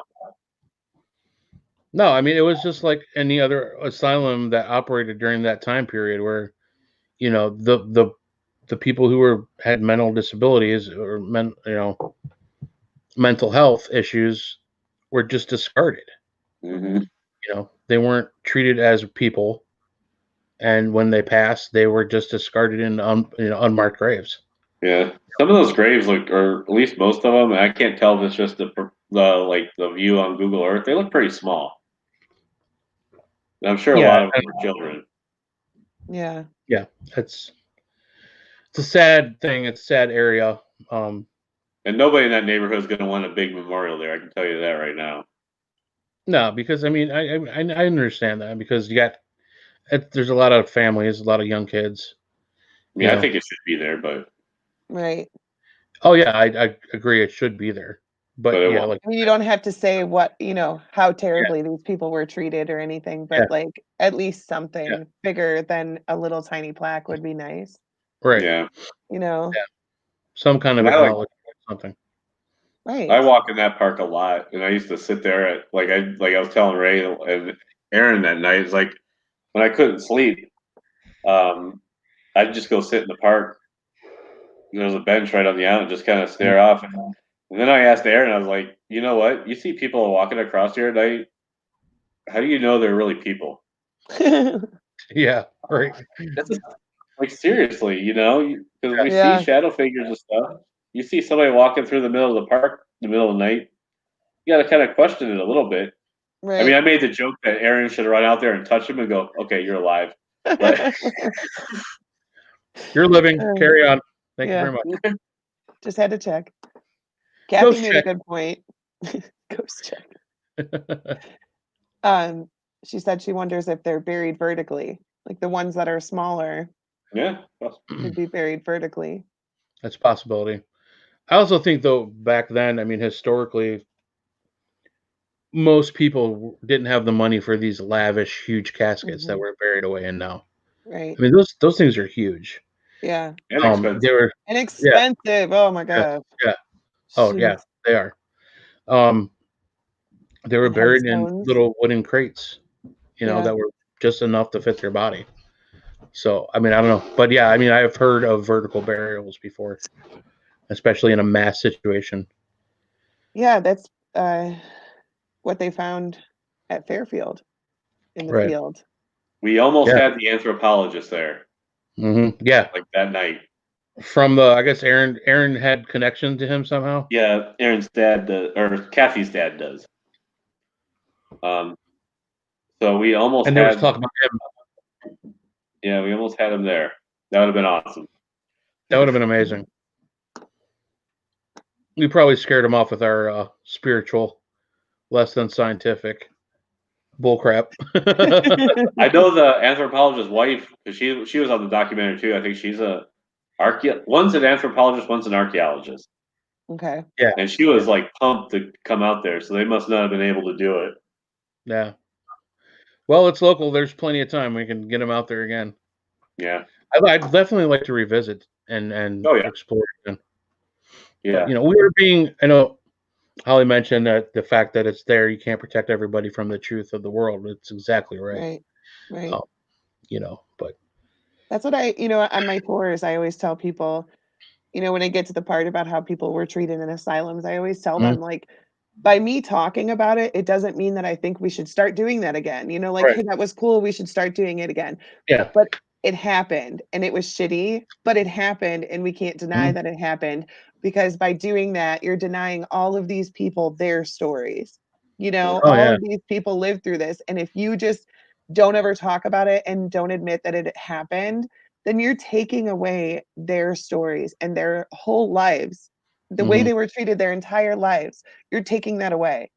No, I mean it was just like any other asylum that operated during that time period, where the people who had mental disabilities or mental health issues were just discarded. Mm-hmm. They weren't treated as people, and when they passed, they were just discarded in unmarked graves. Yeah, some of those graves look, or at least most of them, I can't tell if it's just the view on Google Earth. They look pretty small. I'm sure a lot of them are children. Yeah. Yeah, it's a sad thing. It's a sad area. And nobody in that neighborhood is going to want a big memorial there. I can tell you that right now. No, because I mean, I understand that, because there's a lot of families, a lot of young kids. I mean, I think it should be there, but right. Oh yeah, I agree. It should be there, but yeah, like I mean, you don't have to say how terribly these people were treated or anything, but like at least something bigger than a little tiny plaque would be nice. Right. Yeah. Some kind of acknowledgement, something. Right. I walk in that park a lot, and I used to sit there at I was telling Ray and Aaron that night. It's like when I couldn't sleep, I'd just go sit in the park. There's a bench right on the island, just kind of stare off. And then I asked Aaron, I was like, you know what? You see people walking across here at night. How do you know they're really people? Yeah, right. Like seriously, because we see shadow figures and stuff. You see somebody walking through the middle of the park in the middle of the night. You got to kind of question it a little bit. Right. I mean, I made the joke that Aaron should run out there and touch him and go, "Okay, you're alive." But You're living. Carry on. Thank you Yeah. very much. Just had to check. Kathy Ghost made check. a good point. Ghost check. She said she wonders if they're buried vertically, like the ones that are smaller Yeah. could be buried vertically. That's a possibility. I also think, though, back then, I mean, historically, most people didn't have the money for these lavish, huge caskets that Mhm. we're buried away in now. Right. I mean, those things are huge. Yeah. And expensive. They were, And expensive. Oh my yeah, gosh. yeah. Oh, yeah, Jeez. they are. They were And buried in headstones. little wooden crates, Yeah. that were just enough to fit their body. So, I mean, I don't know. But yeah, I mean, I have heard of vertical burials before, especially in a mass situation. Yeah, that's what they found at Fairfield in the Right. field. We almost Yeah. had the anthropologist there, Yeah. like that night. From I guess Aaron had connection to him somehow. Yeah, Aaron's dad does, or Kathy's dad does. So we almost And there was had, talk about him. yeah, we almost had him there. That would have been awesome. That would have been amazing. We probably scared him off with our spiritual, less than scientific bullcrap. I know the anthropologist's wife, because she was on the documentary too. I think she's one's an anthropologist, one's an archaeologist. Okay. Yeah. And she was like pumped to come out there, so they must not have been able to do it. Yeah. Well, it's local. There's plenty of time. We can get him out there again. Yeah. I'd definitely like to revisit and Oh, yeah. explore again. Yeah. But, I know Holly mentioned that the fact that it's there, you can't protect everybody from the truth of the world. It's exactly right. Right. But That's what on my tours, I always tell people, when I get to the part about how people were treated in asylums, I always tell them, like, by me talking about it, it doesn't mean that I think we should start doing that again. Like, Right. hey, that was cool. We should start doing it again. Yeah. But it happened and it was shitty, but it happened and we can't deny that it happened, because by doing that, you're denying all of these people their stories. Oh, All yeah. of these people lived through this. And if you just don't ever talk about it and don't admit that it happened, then you're taking away their stories and their whole lives, the way Mhm. they were treated their entire lives. You're taking that away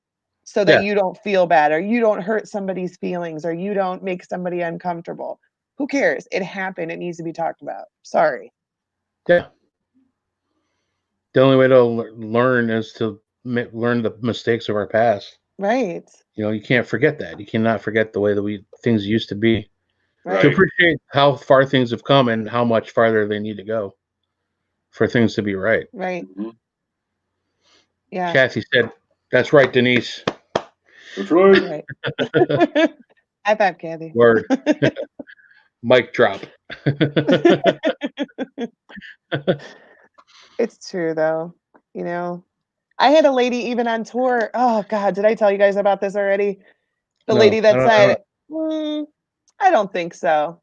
so that Yeah. you don't feel bad, or you don't hurt somebody's feelings, or you don't make somebody uncomfortable. Who cares? It happened. It needs to be talked about. Sorry. Yeah. The only way to learn is to learn the mistakes of our past. Right. You can't forget that. You cannot forget the way that things used to be. To Right. appreciate how far things have come and how much farther they need to go for things to be right. Right. Mhm. Yeah. Kathy said, "That's right, Denise." That's right. Right. High five, Kathy. Word. Mic drop. It's true though. I had a lady even on tour. Oh God, did I tell you guys about this already? The No, lady I that don't. said, I don't think so.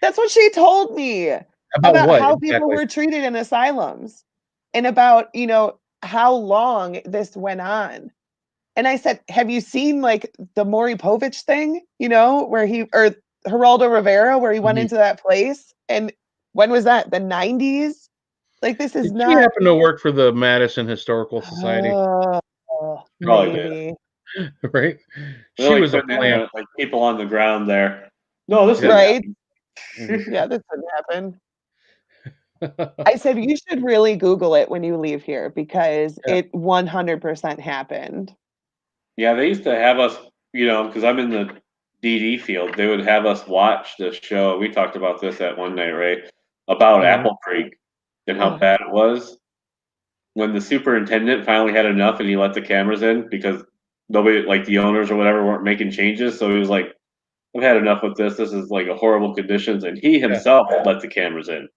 That's what she told me About about what how people exactly? were treated in asylums and about, how long this went on. And I said, have you seen like the Maury Povich thing, where or Geraldo Rivera, where he went Mhm. into that place? And when was that? The 90s? Like, this is Did she not. happen to work for the Madison Historical Society? Oh, Probably did. maybe. Right? They're She like was a putting in plant. there, like people on the ground there. No, this didn't Right? Mhm. Yeah, this didn't happen. I said, you should really Google it when you leave here, because Yeah. it 100% happened. Yeah, they used to have us, because I'm in the DD field. They would have us watch this show. We talked about this at one night, right? About Mhm. Apple Creek and how Ugh. bad it was. When the superintendent finally had enough and he let the cameras in because nobody, like the owners or whatever, weren't making changes. So he was like, I've had enough with this. This is like a horrible conditions. And he himself let the cameras in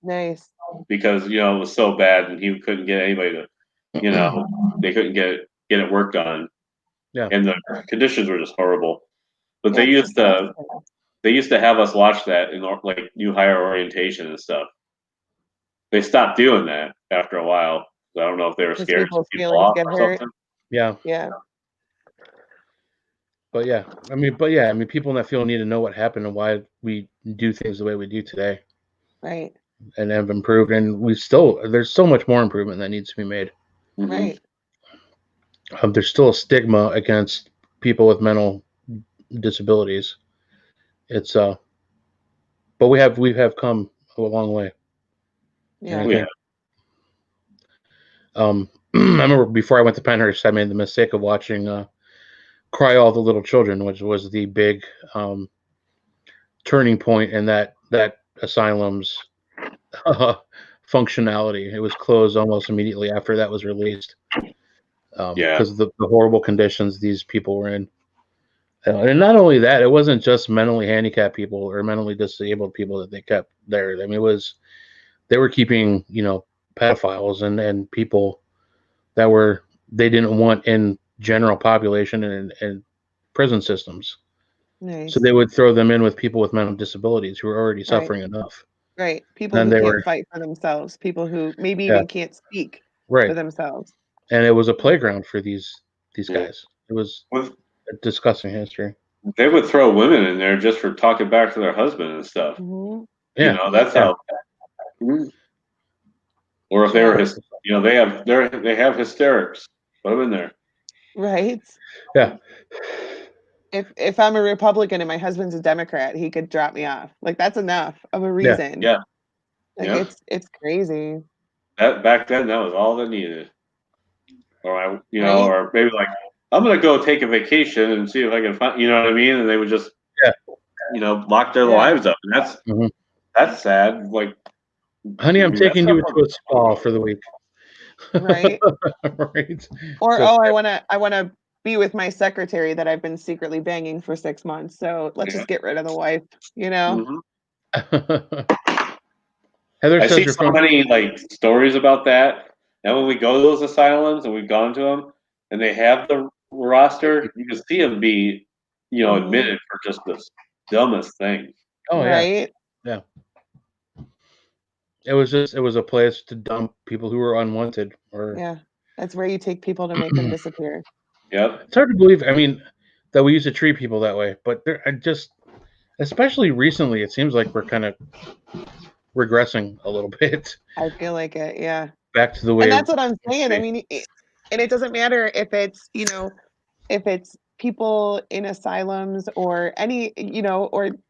Nice. because, it was so bad and he couldn't get anybody to, they couldn't get it worked on. Yeah. And the conditions were just horrible. But Yeah, they it's used to disgusting. have us watch that in like new hire orientation and stuff. They stopped doing that after a while. I don't know if they were Because scared to people's keep people feelings off get or hurt. something. Yeah. Yeah. But yeah, I mean, people in that field need to know what happened and why we do things the way we do today. Right. and have improved. And there's so much more improvement that needs to be made. Mhm. Right. There's still a stigma against people with mental disabilities. It's but we have come a long way. And Yeah. I think I remember before I went to Penhurst, I made the mistake of watching Cry All the Little Children, which was the big turning point in that asylum's functionality. It was closed almost immediately after that was released because of the horrible conditions these people were in. And not only that, it wasn't just mentally handicapped people or mentally disabled people that they kept there. I mean, they were keeping pedophiles and people that they didn't want in general population and prison systems. Nice. So they would throw them in with people with mental disabilities who are already Right. suffering enough. Right. People And who they can't were fight for themselves. People who maybe yeah, even can't speak right. for themselves. And it was a playground for these Yeah. guys. It was With- a disgusting history. They would throw women in there just for talking back to their husband and stuff. Hmm. You Yeah. know, that's Yeah. how. Or if they Yeah. were, they have hysterics. Put them in there. Right. Yeah. If I'm a Republican and my husband's a Democrat, he could drop me off. Like that's enough of a reason. Yeah. Like Yeah. it's crazy. That back then, that was all they needed. Or Right. or maybe like, I'm gonna go take a vacation and see if I can find, you know what I mean? And they would just, lock their Yeah. lives up, and that's sad. Like, Honey, I'm I mean, taking you that's to a spa for the week. Right. Right. Or So, I wanna be with my secretary that I've been secretly banging for 6 months. So let's Yeah. just get rid of the wife, you know? Mhm. Heather I says see you're so from many stories about that. And when we go to those asylums and we've gone to them, and they have the roster, you can see them be, Mhm. admitted for just the dumbest things. Oh yeah. Right? Yeah. It was a place to dump people who were unwanted or Yeah. That's where you take people to make them disappear. Yep. it's hard to believe, I mean, that we used to treat people that way, but I just especially recently it seems like we're kind of regressing a little bit I feel like it, yeah. back to the And way that's what I'm it used saying. to I be. mean, and it doesn't matter if it's, if it's people in asylums or any,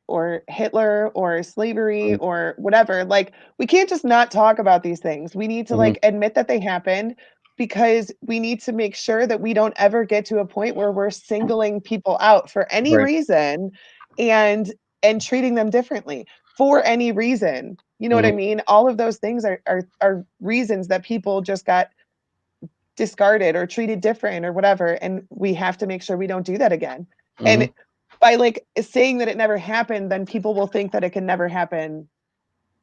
or Hitler or slavery Mhm. or whatever. Like we can't just not talk about these things. We need to Mhm. admit that they happened because we need to make sure that we don't ever get to a point where we're singling people out for any Right. reason and and treating them differently for any reason. You know what I Mhm. mean? All of those things are reasons that people just got discarded or treated different or whatever, and we have to make sure we don't do that again. And Mhm. by saying that it never happened, then people will think that it can never happen.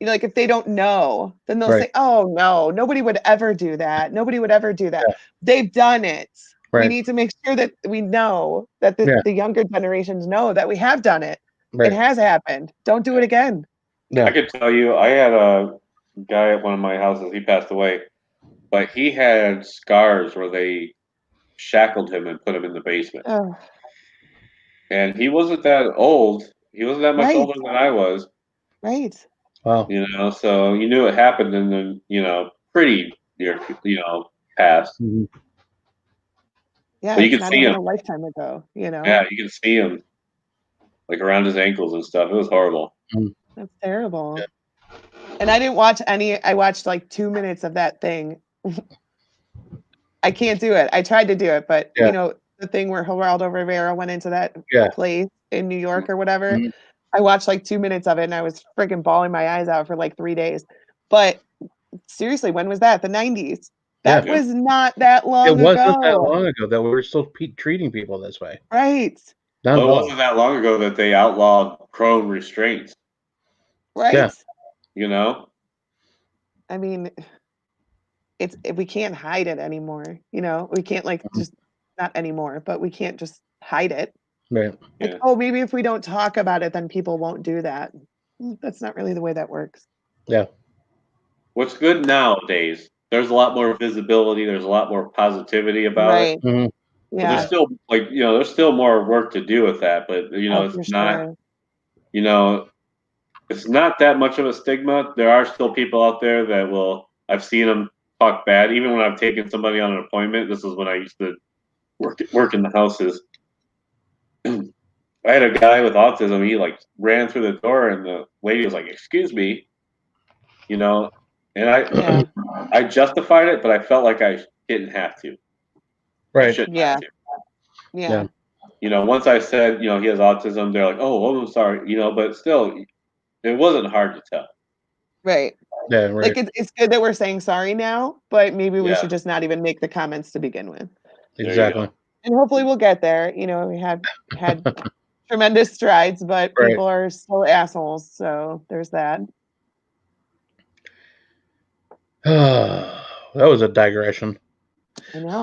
If they don't know, then they'll Right. say, "Oh no, nobody would ever do that. Nobody would ever do that. Yeah. They've done it." We Right. need to make sure that we know that Yeah. the younger generations know that we have done it. It Right. has happened. Don't do it again. Yeah. I could tell you, I had a guy at one of my houses. He passed away, but he had scars where they shackled him and put him in the basement. Oh, And he wasn't that old. He wasn't that much right, older than I was. right. Wow. So you knew it happened in the, pretty near, past. Mhm. Yeah, But you it's could not see even him. a lifetime ago. Yeah, you can see him like around his ankles and stuff. It was horrible. Mhm. That's terrible. Yeah. And I didn't watch any. I watched 2 minutes of that thing. I can't do it. I tried to do it, but Yeah. the thing where Geraldo Rivera went into that Yeah. place in New York or whatever. Mhm. I watched 2 minutes of it and I was freaking bawling my eyes out for 3 days. But seriously, when was that? The 90s. Yeah. That was not that It long wasn't that ago. long ago that we were still treating people this way. Right. Not Well, at it all. wasn't that long ago that they outlawed prone restraints, Right. Yeah. I mean, we can't hide it anymore. We can't Mhm. just not anymore, but we can't just hide it. Right. Yeah. Oh, maybe if we don't talk about it, then people won't do that. That's not really the way that works. Yeah. What's good nowadays, there's a lot more visibility, there's a lot more positivity about it. Right. Mhm. But there's Yeah. still there's still more work to do with that. But Oh, it's for not, sure. you know, it's not that much of a stigma. There are still people out there that will. I've seen them talk bad, even when I've taken somebody on an appointment. This is when I used to work in the houses. I had a guy with autism. He like ran through the door, and the lady was like, "Excuse me," you know. And I justified it, but I felt like I didn't have to. I Right. shouldn't have to. Yeah. You know, once I said, he has autism, they're like, "Oh, I'm sorry," but still, it wasn't hard to tell. Right. Yeah, right. Like it's good that we're saying sorry now, but maybe we Yeah. should just not even make the comments to begin with. Exactly. And hopefully we'll get there. We had tremendous strides, but Right. people are still assholes. So there's that. That was a digression. I know.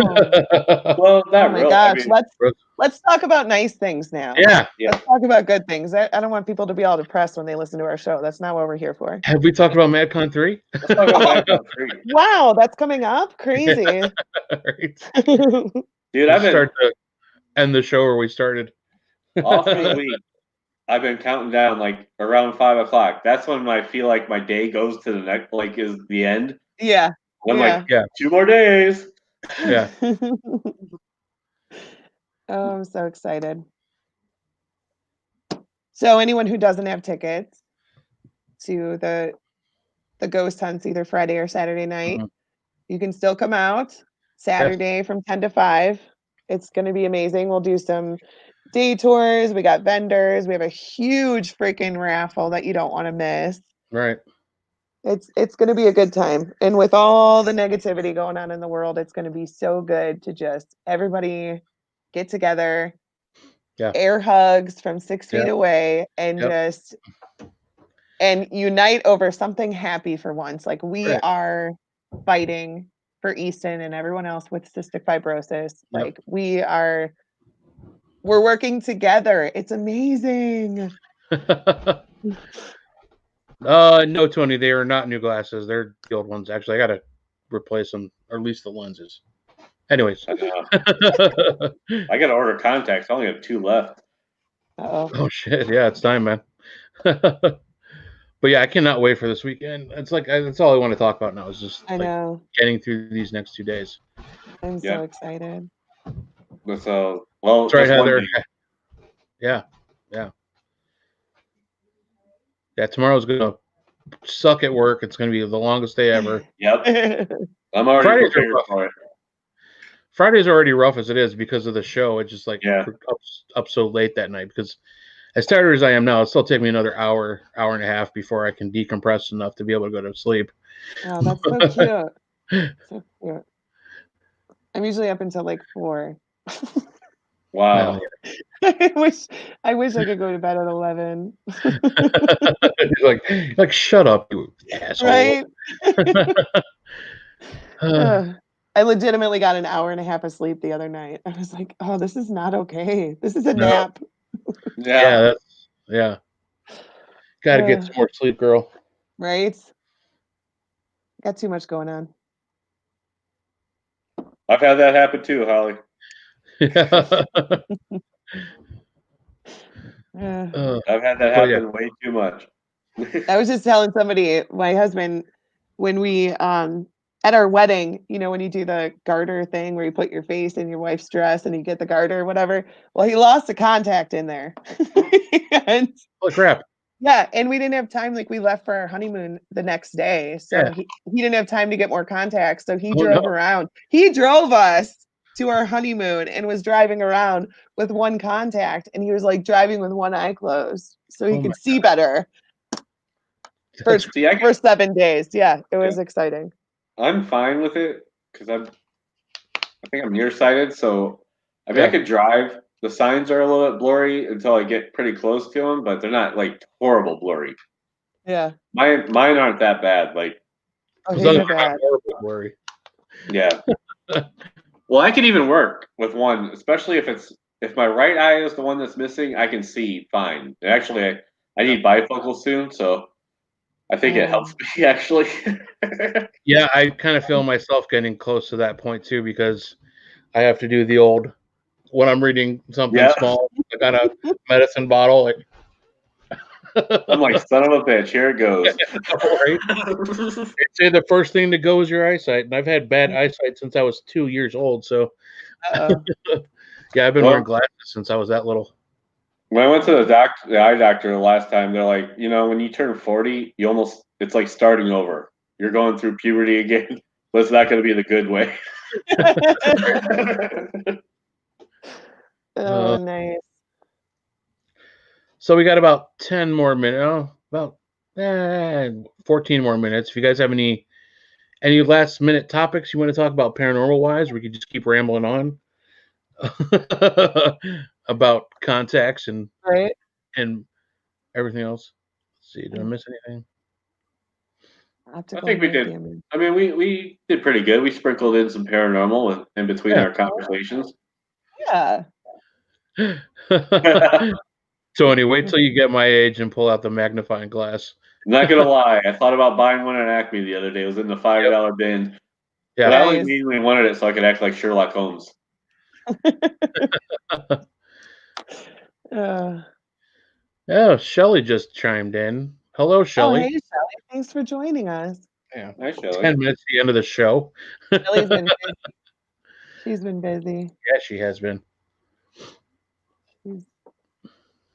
Well, Oh not my really. gosh. I mean, Let's talk about nice things now. Yeah. Let's talk about good things. I don't want people to be all depressed when they listen to our show. That's not what we're here for. Have we talked about MadCon 3? let's talk about MadCon 3. Wow, that's coming up. Crazy. Right. Dude, I've been start to end the show where we started. all through the week. I've been counting down like around 5:00. That's when I feel like my day goes to the next, like is the end. Yeah. And I'm like, Yeah. 2 more days. Yeah. Oh, I'm so excited. So anyone who doesn't have tickets to the ghost hunts either Friday or Saturday night, you can still come out Saturday from 10 to 5. It's going to be amazing. We'll do some day tours. We got vendors. We have a huge freaking raffle that you don't want to miss. Right. It's going to be a good time. And with all the negativity going on in the world, it's going to be so good to just everybody get together, air hugs from 6 feet away, and just and unite over something happy for once. Like we are fighting for Easton and everyone else with cystic fibrosis. Like we're working together. It's amazing. No, Tony, they are not new glasses. They're the old ones. Actually, I got to replace them, or at least the lenses. Anyways. I got to order contacts. I only have 2 left. Oh shit. Yeah, it's time, man. But yeah, I cannot wait for this weekend. It's like that's all I want to talk about now is just getting through these next 2 days. I'm so excited. So, well, that's right, Heather. Yeah. Tomorrow's gonna suck at work. It's gonna be the longest day ever. Yep. I'm already prepared for it. Friday's already rough as it is because of the show. It's just like up so late that night because as tired as I am now, it'll still take me another hour and a half before I can decompress enough to be able to go to sleep. Oh, that's so cute. So cute. I'm usually up until like 4. Wow. I wish I could go to bed at 11. like shut up, you asshole. Right? I legitimately got an hour and a half of sleep the other night. I was like, oh, this is not okay. This is a nap. Yeah. Got to get some more sleep, girl. Right? Got too much going on. I've had that happen too, Holly. I've had that happen way too much. I was just telling somebody, my husband, when we at our wedding, when you do the garter thing where you put your face in your wife's dress and you get the garter or whatever, well, he lost a contact in there. Holy crap. Yeah, and we didn't have time. Like we left for our honeymoon the next day, so he didn't have time to get more contacts. So he drove around. He drove us to our honeymoon and was driving around with one contact, and he was like driving with one eye closed, so he could see better for 7 days. Yeah, it was exciting. I'm fine with it because I think I'm nearsighted, so I mean I could drive. The signs are a little bit blurry until I get pretty close to them, but they're not like horrible blurry. Yeah. Mine aren't that bad. Like, they're bad. Blurry. Yeah. Well, I can even work with one, especially if my right eye is the one that's missing, I can see fine. And actually, I need bifocals soon, so I think it helps me actually. Yeah, I kind of feel myself getting close to that point too because I have to do the old when I'm reading something small, I got a medicine bottle. I'm like, son of a bitch, here it goes. Right? They say the first thing to go is your eyesight, and I've had bad eyesight since I was 2 years old. So, yeah, I've been wearing glasses since I was that little. When I went to the eye doctor the last time, they're like, when you turn 40, it's like starting over. You're going through puberty again, but it's not going to be the good way. Oh, nice. So we got about 10 more minutes. About 14 more minutes. If you guys have any last minute topics you want to talk about paranormal wise, we could just keep rambling on about contacts and everything else. Let's see, did I miss anything? I think we did. I mean, we did pretty good. We sprinkled in some paranormal in between our conversations. Yeah. Tony, wait till you get my age and pull out the magnifying glass. Not gonna lie, I thought about buying one at Acme the other day. It was in the $5 bin. Yeah. But I only mainly wanted it so I could act like Sherlock Holmes. Oh, Shelly just chimed in. Hello, Shelly. Oh, hey, Shelly. Thanks for joining us. Yeah. Hi, Shelly. 10 minutes to the end of the show. Shelly's been busy. She's been busy. Yeah, she has been.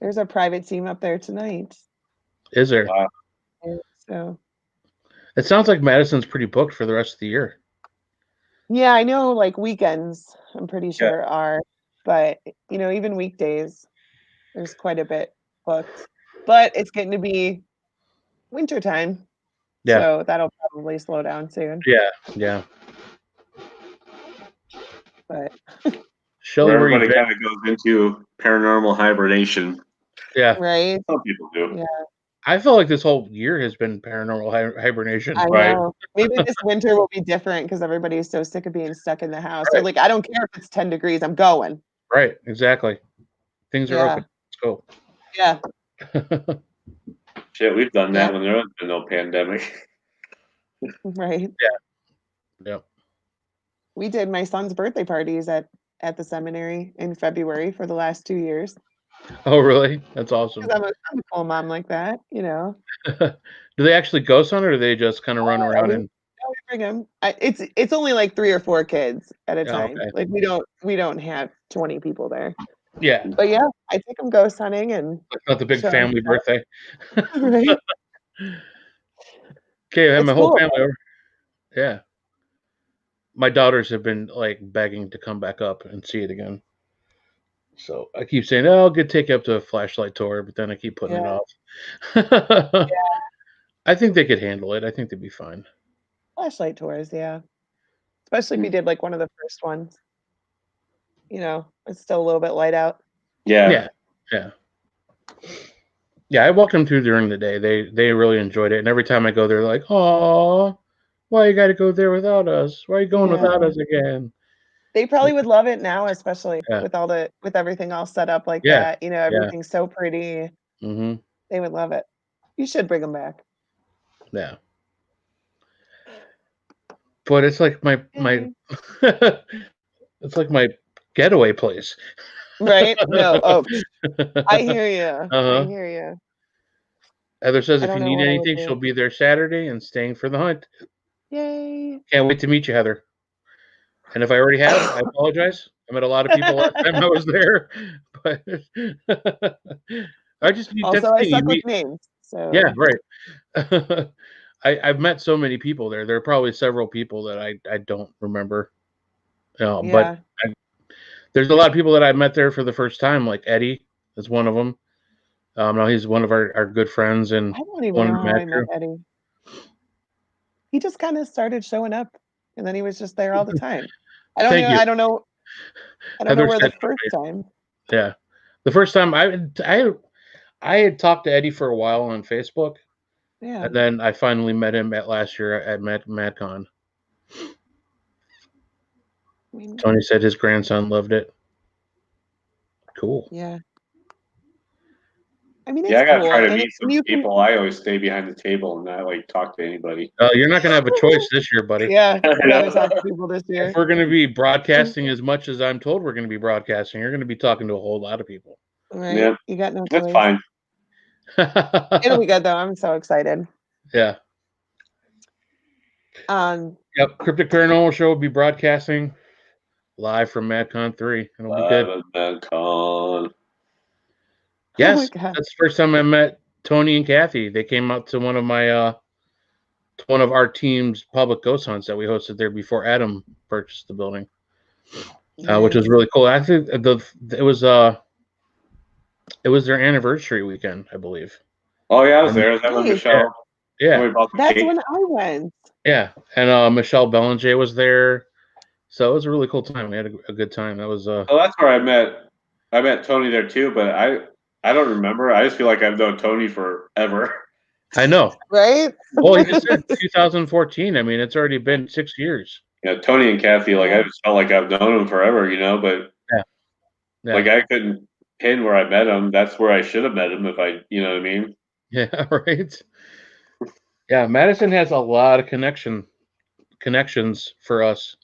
There's a private team up there tonight. Is there? Wow. So it sounds like Madison's pretty booked for the rest of the year. Yeah, I know, like weekends, I'm pretty sure are, but even weekdays, there's quite a bit booked. But it's getting to be wintertime. Yeah. So that'll probably slow down soon. Yeah. But Shelly, everybody kind of goes into paranormal hibernation. Yeah. Right. Some people do. Yeah. I feel like this whole year has been paranormal hibernation. I know. Maybe this winter will be different because everybody's so sick of being stuck in the house. They're like, I don't care if it's 10 degrees, I'm going. Right, exactly. Things are open. Let's go. Yeah. Shit, we've done that when there has been no pandemic. Right. Yeah. We did my son's birthday parties at the seminary in February for the last 2 years. Oh, really? That's awesome. I'm a cool mom like that, Do they actually ghost hunt, or do they just kind of run around and? We bring them. It's only like 3 or 4 kids at a time. Okay. Like we don't have 20 people there. Yeah. But yeah, I take them ghost hunting and. It's not the big family birthday. Right. Okay, I have my whole family over. Yeah. My daughters have been like begging to come back up and see it again. So I keep saying, I'll take you up to a flashlight tour, but then I keep putting it off. I think they could handle it. I think they'd be fine. Flashlight tours, yeah. Especially if you did like one of the first ones. It's still a little bit light out. Yeah. Yeah, I walked them through during the day. They really enjoyed it. And every time I go there, they're like, "Oh, why you got to go there without us? Why are you going without us again?" They probably would love it now, especially with everything all set up like that. Everything's so pretty. Mm-hmm. They would love it. You should bring them back. Yeah. But it's like my it's like my getaway place. Right? No. Oh, I hear you. I hear you. Heather says if you need anything, she'll be there Saturday and staying for the hunt. Yay. Can't wait to meet you, Heather. And if I already have, I apologize. I met a lot of people last time I was there. But I just also I suck with names. So yeah, right. I've met so many people there. There are probably several people that I don't remember. But there's a lot of people that I met there for the first time, like Eddie is one of them. No, he's one of our good friends, and I don't even know how I met Eddie. He just kind of started showing up, and then he was just there all the time. I don't know. I don't know where the first time. Yeah, the first time I had talked to Eddie for a while on Facebook. Yeah. And then I finally met him last year at MadCon. Tony said his grandson loved it. Cool. Yeah. I mean, I gotta try to meet some people. I always stay behind the table and not like talk to anybody. You're not gonna have a choice this year, buddy. Yeah, gotta talk to people this year. If we're gonna be broadcasting as much as I'm told we're gonna be broadcasting, you're gonna be talking to a whole lot of people. Right. Yeah. You got no choice. That's fine. It'll be good though. I'm so excited. Yeah. Yep. Cryptic Paranormal Show will be broadcasting live from MadCon 3. It'll be good. MadCon. Yes, that's the first time I met Tony and Kathy. They came out to one of our team's public ghost hunts that we hosted there before Adam purchased the building, which was really cool. Actually, it was their anniversary weekend, I believe. Oh yeah, I was there. Is that when Michelle? Yeah, that's when I went. Yeah, and Michelle Belanger was there, so it was a really cool time. We had a good time. That was. Oh, that's where I met Tony there too, but I don't remember. I just feel like I've known Tony forever. I know, right? Well, you just said 2014. I mean, it's already been 6 years. Yeah, Tony and Kathy, like I just felt like I've known them forever, but like I couldn't pin where I met him. That's where I should have met him if you know what I mean? Yeah, right. Yeah, Madison has a lot of connections for us.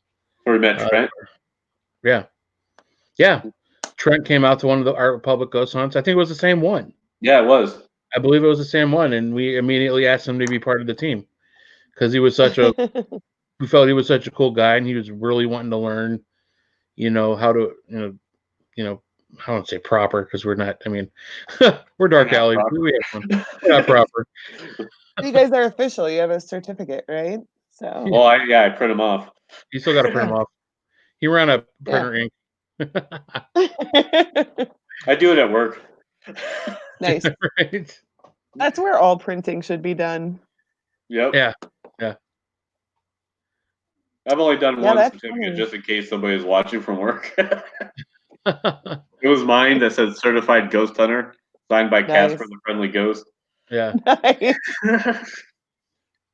Where we met Trent. Yeah. Trent came out to one of our public ghost hunts. I think it was the same one. Yeah, it was. I believe it was the same one, and we immediately asked him to be part of the team because he was we felt he was such a cool guy, and he was really wanting to learn, how to, I don't say proper because we're not. I mean, we're Dark Alley. We're not proper. You guys are official. You have a certificate, right? So. Well, I print them off. You still got to print them off. He ran a printer ink. I do it at work. Nice. Right. That's where all printing should be done. Yep. Yeah. I've only done one certificate just in case somebody's watching from work. It was mine that said Certified Ghost Hunter, signed by Casper the Friendly Ghost. Yeah. Nice.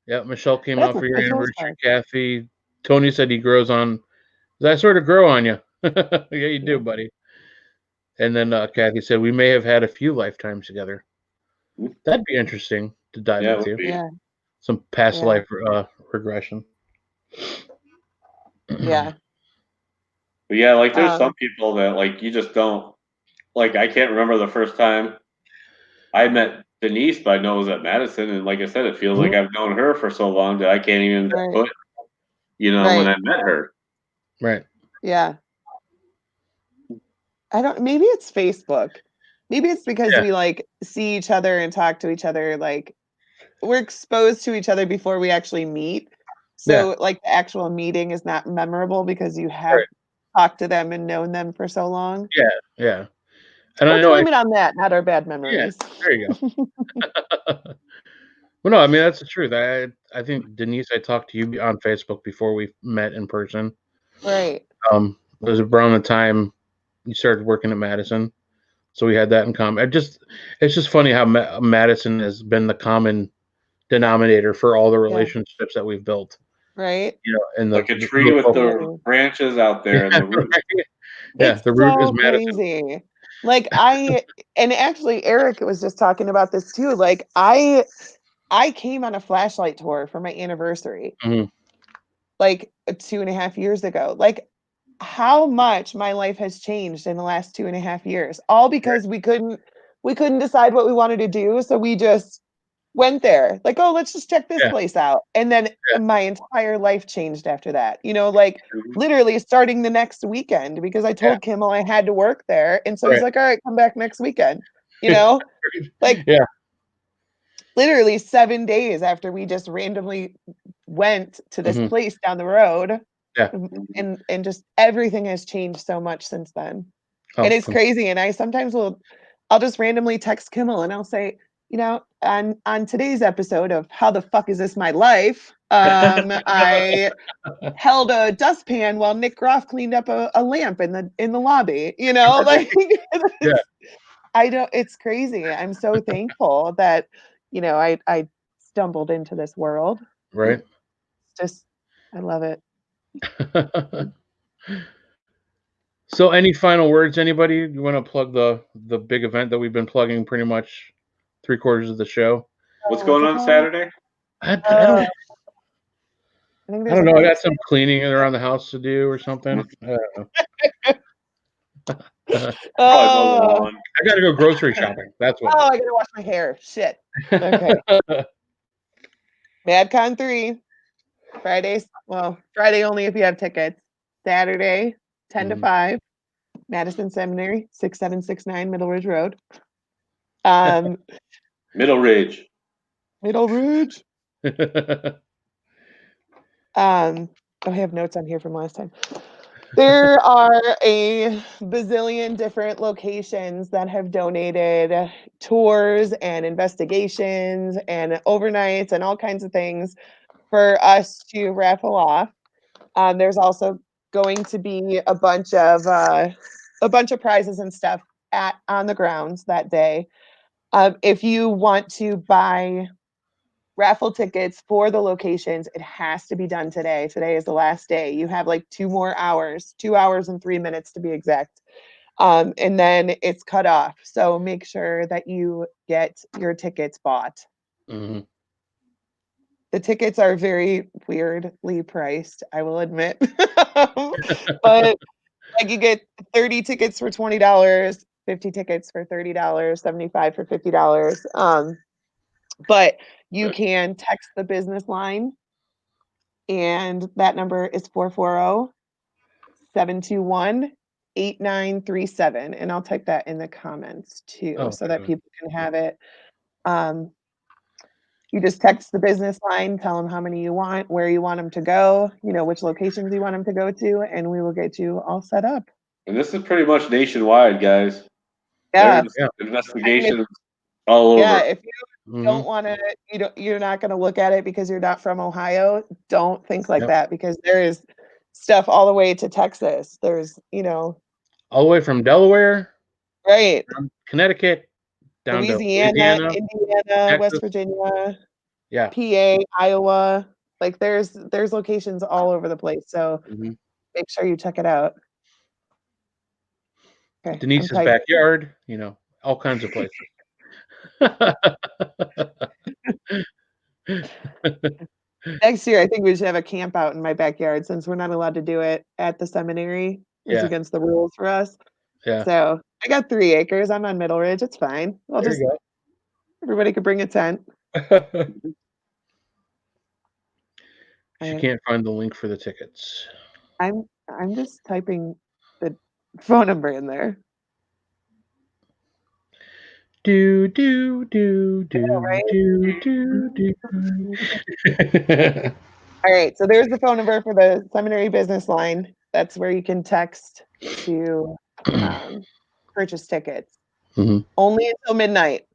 Yeah, Michelle came out for your anniversary, Kathy. Tony said he grows on. I sort of grow on you. Yeah, you do, buddy. And then Kathy said we may have had a few lifetimes together. That'd be interesting to dive into. Yeah. Some past life regression. Yeah. But yeah, like there's some people that like you just don't like. I can't remember the first time I met Denise, but I know it was at Madison, and like I said, it feels like I've known her for so long that I can't even put, when I met her. Right. Yeah. Maybe it's Facebook. Maybe it's because we like see each other and talk to each other. Like we're exposed to each other before we actually meet. So like the actual meeting is not memorable because you have talked to them and known them for so long. Yeah. And let's blame it on that, not our bad memories. Yeah, there you go. Well, no, I mean that's the truth. I think Denise, I talked to you on Facebook before we met in person. Right. It was around the time you started working at Madison, so we had that in common. It's just funny how Madison has been the common denominator for all the relationships that we've built. Right. And like a tree with the branches out there and the root. The root is Madison. Crazy. Like and actually Eric was just talking about this too. Like I came on a flashlight tour for my anniversary, like 2.5 years ago. Like how much my life has changed in the last 2.5 years, all because we couldn't decide what we wanted to do. So we just went there like, oh, let's just check this place out. And then my entire life changed after that, like literally starting the next weekend because I told Kimmel I had to work there. And so he's like, all right, come back next weekend, like literally 7 days after we just randomly went to this place down the road. And just everything has changed so much since then. And it's crazy. And I sometimes I'll just randomly text Kimmel and I'll say, on today's episode of How the Fuck Is This My Life? I held a dustpan while Nick Groff cleaned up a lamp in the lobby, like it's crazy. I'm so thankful that, I stumbled into this world. Right. Just, I love it. So any final words, anybody? You want to plug the big event that we've been plugging pretty much 3/4 of the show? What's going on Saturday? I don't know. I got some cleaning around the house to do or something. I don't know. Probably mow the Oh, lawn. I got to go grocery shopping. That's what. I gotta wash my hair. Shit. Okay. MadCon 3, Fridays. Well, Friday only if you have tickets. Saturday, 10 to 5, Madison Seminary, 6769 Middle Ridge Road. Middle Ridge. Middle Ridge. I have notes on here from last time. There are a bazillion different locations that have donated tours and investigations and overnights and all kinds of things for us to raffle off. There's also going to be a bunch of prizes and stuff on the grounds that day. If you want to buy raffle tickets for the locations, it has to be done today. Today is the last day. You have like 2 more hours, 2 hours and 3 minutes to be exact. And then it's cut off. So make sure that you get your tickets bought. Mm-hmm. The tickets are very weirdly priced, I will admit. But like you get 30 tickets for $20, 50 tickets for $30, 75 for $50. But you can text the business line, and that number is 440-721-8937. And I'll type that in the comments too, so that people can have it. You just text the business line, tell them how many you want, where you want them to go, which locations you want them to go to, and we will get you all set up. And this is pretty much nationwide, guys. Yeah. There's investigations all over. Yeah, if you don't want to, you're not going to look at it because you're not from Ohio, don't think like that, because there is stuff all the way to Texas. There's, all the way from Delaware, right, Connecticut, down Louisiana, to Louisiana, Indiana, Texas. West Virginia, yeah, PA, Iowa. Like there's locations all over the place. So make sure you check it out. Okay, Denise's backyard, all kinds of places. Next year, I think we should have a camp out in my backyard, since we're not allowed to do it at the seminary. It's against the rules for us. Yeah. So I got 3 acres. I'm on Middle Ridge. It's fine. Everybody could bring a tent. She can't find the link for the tickets. I'm just typing the phone number in there. Do. All right, so there's the phone number for the seminary business line. That's where you can text to purchase tickets. Only until midnight.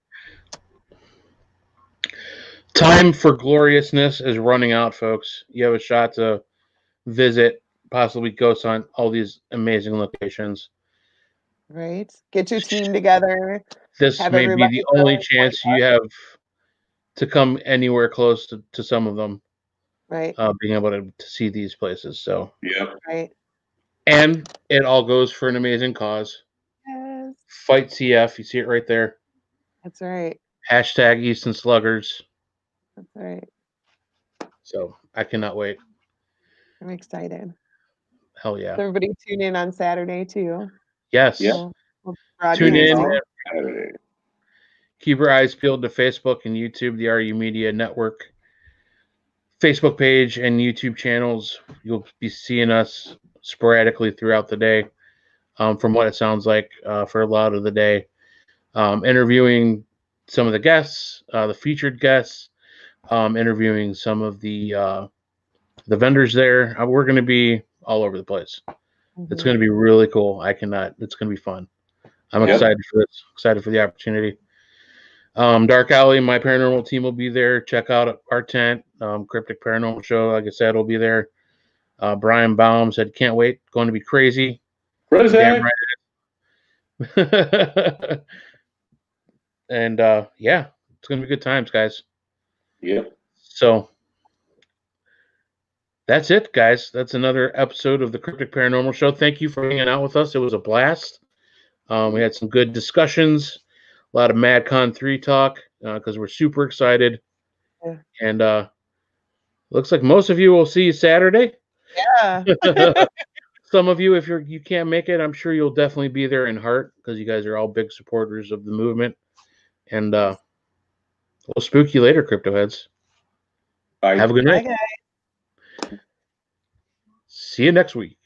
Time for gloriousness is running out, folks. You have a shot to visit, possibly ghost hunt all these amazing locations. Right. Get your team together. This may be the only chance you have to come anywhere close to some of them. Right. Being able to see these places. So. Yep. Right. And it all goes for an amazing cause. Yes. Fight CF. You see it right there. That's right. # Easton Sluggers. That's right. So I cannot wait. I'm excited. Hell yeah. So everybody tune in on Saturday too. Yes. Yeah. We'll tune in. Keep your eyes peeled to Facebook and YouTube, the RU Media Network Facebook page and YouTube channels. You'll be seeing us sporadically throughout the day, from what it sounds like, for a lot of the day. Interviewing some of the guests, the featured guests, interviewing some of the vendors there. We're going to be all over the place. It's going to be really cool. It's going to be fun. I'm excited for this. Excited for the opportunity. Dark Alley, my paranormal team will be there. Check out our tent. Cryptic Paranormal Show, like I said, will be there. Brian Baum said, "Can't wait. Going to be crazy." Damn right it is. And yeah, it's going to be good times, guys. Yep. So that's it, guys. That's another episode of the Cryptic Paranormal Show. Thank you for hanging out with us. It was a blast. We had some good discussions, a lot of MadCon 3 talk, because we're super excited. Yeah. And looks like most of you will see you Saturday. Yeah. some of you, if you can't make it, I'm sure you'll definitely be there in heart because you guys are all big supporters of the movement. And we'll spook you later, crypto heads. Bye. Have a good night. Bye, guys. See you next week.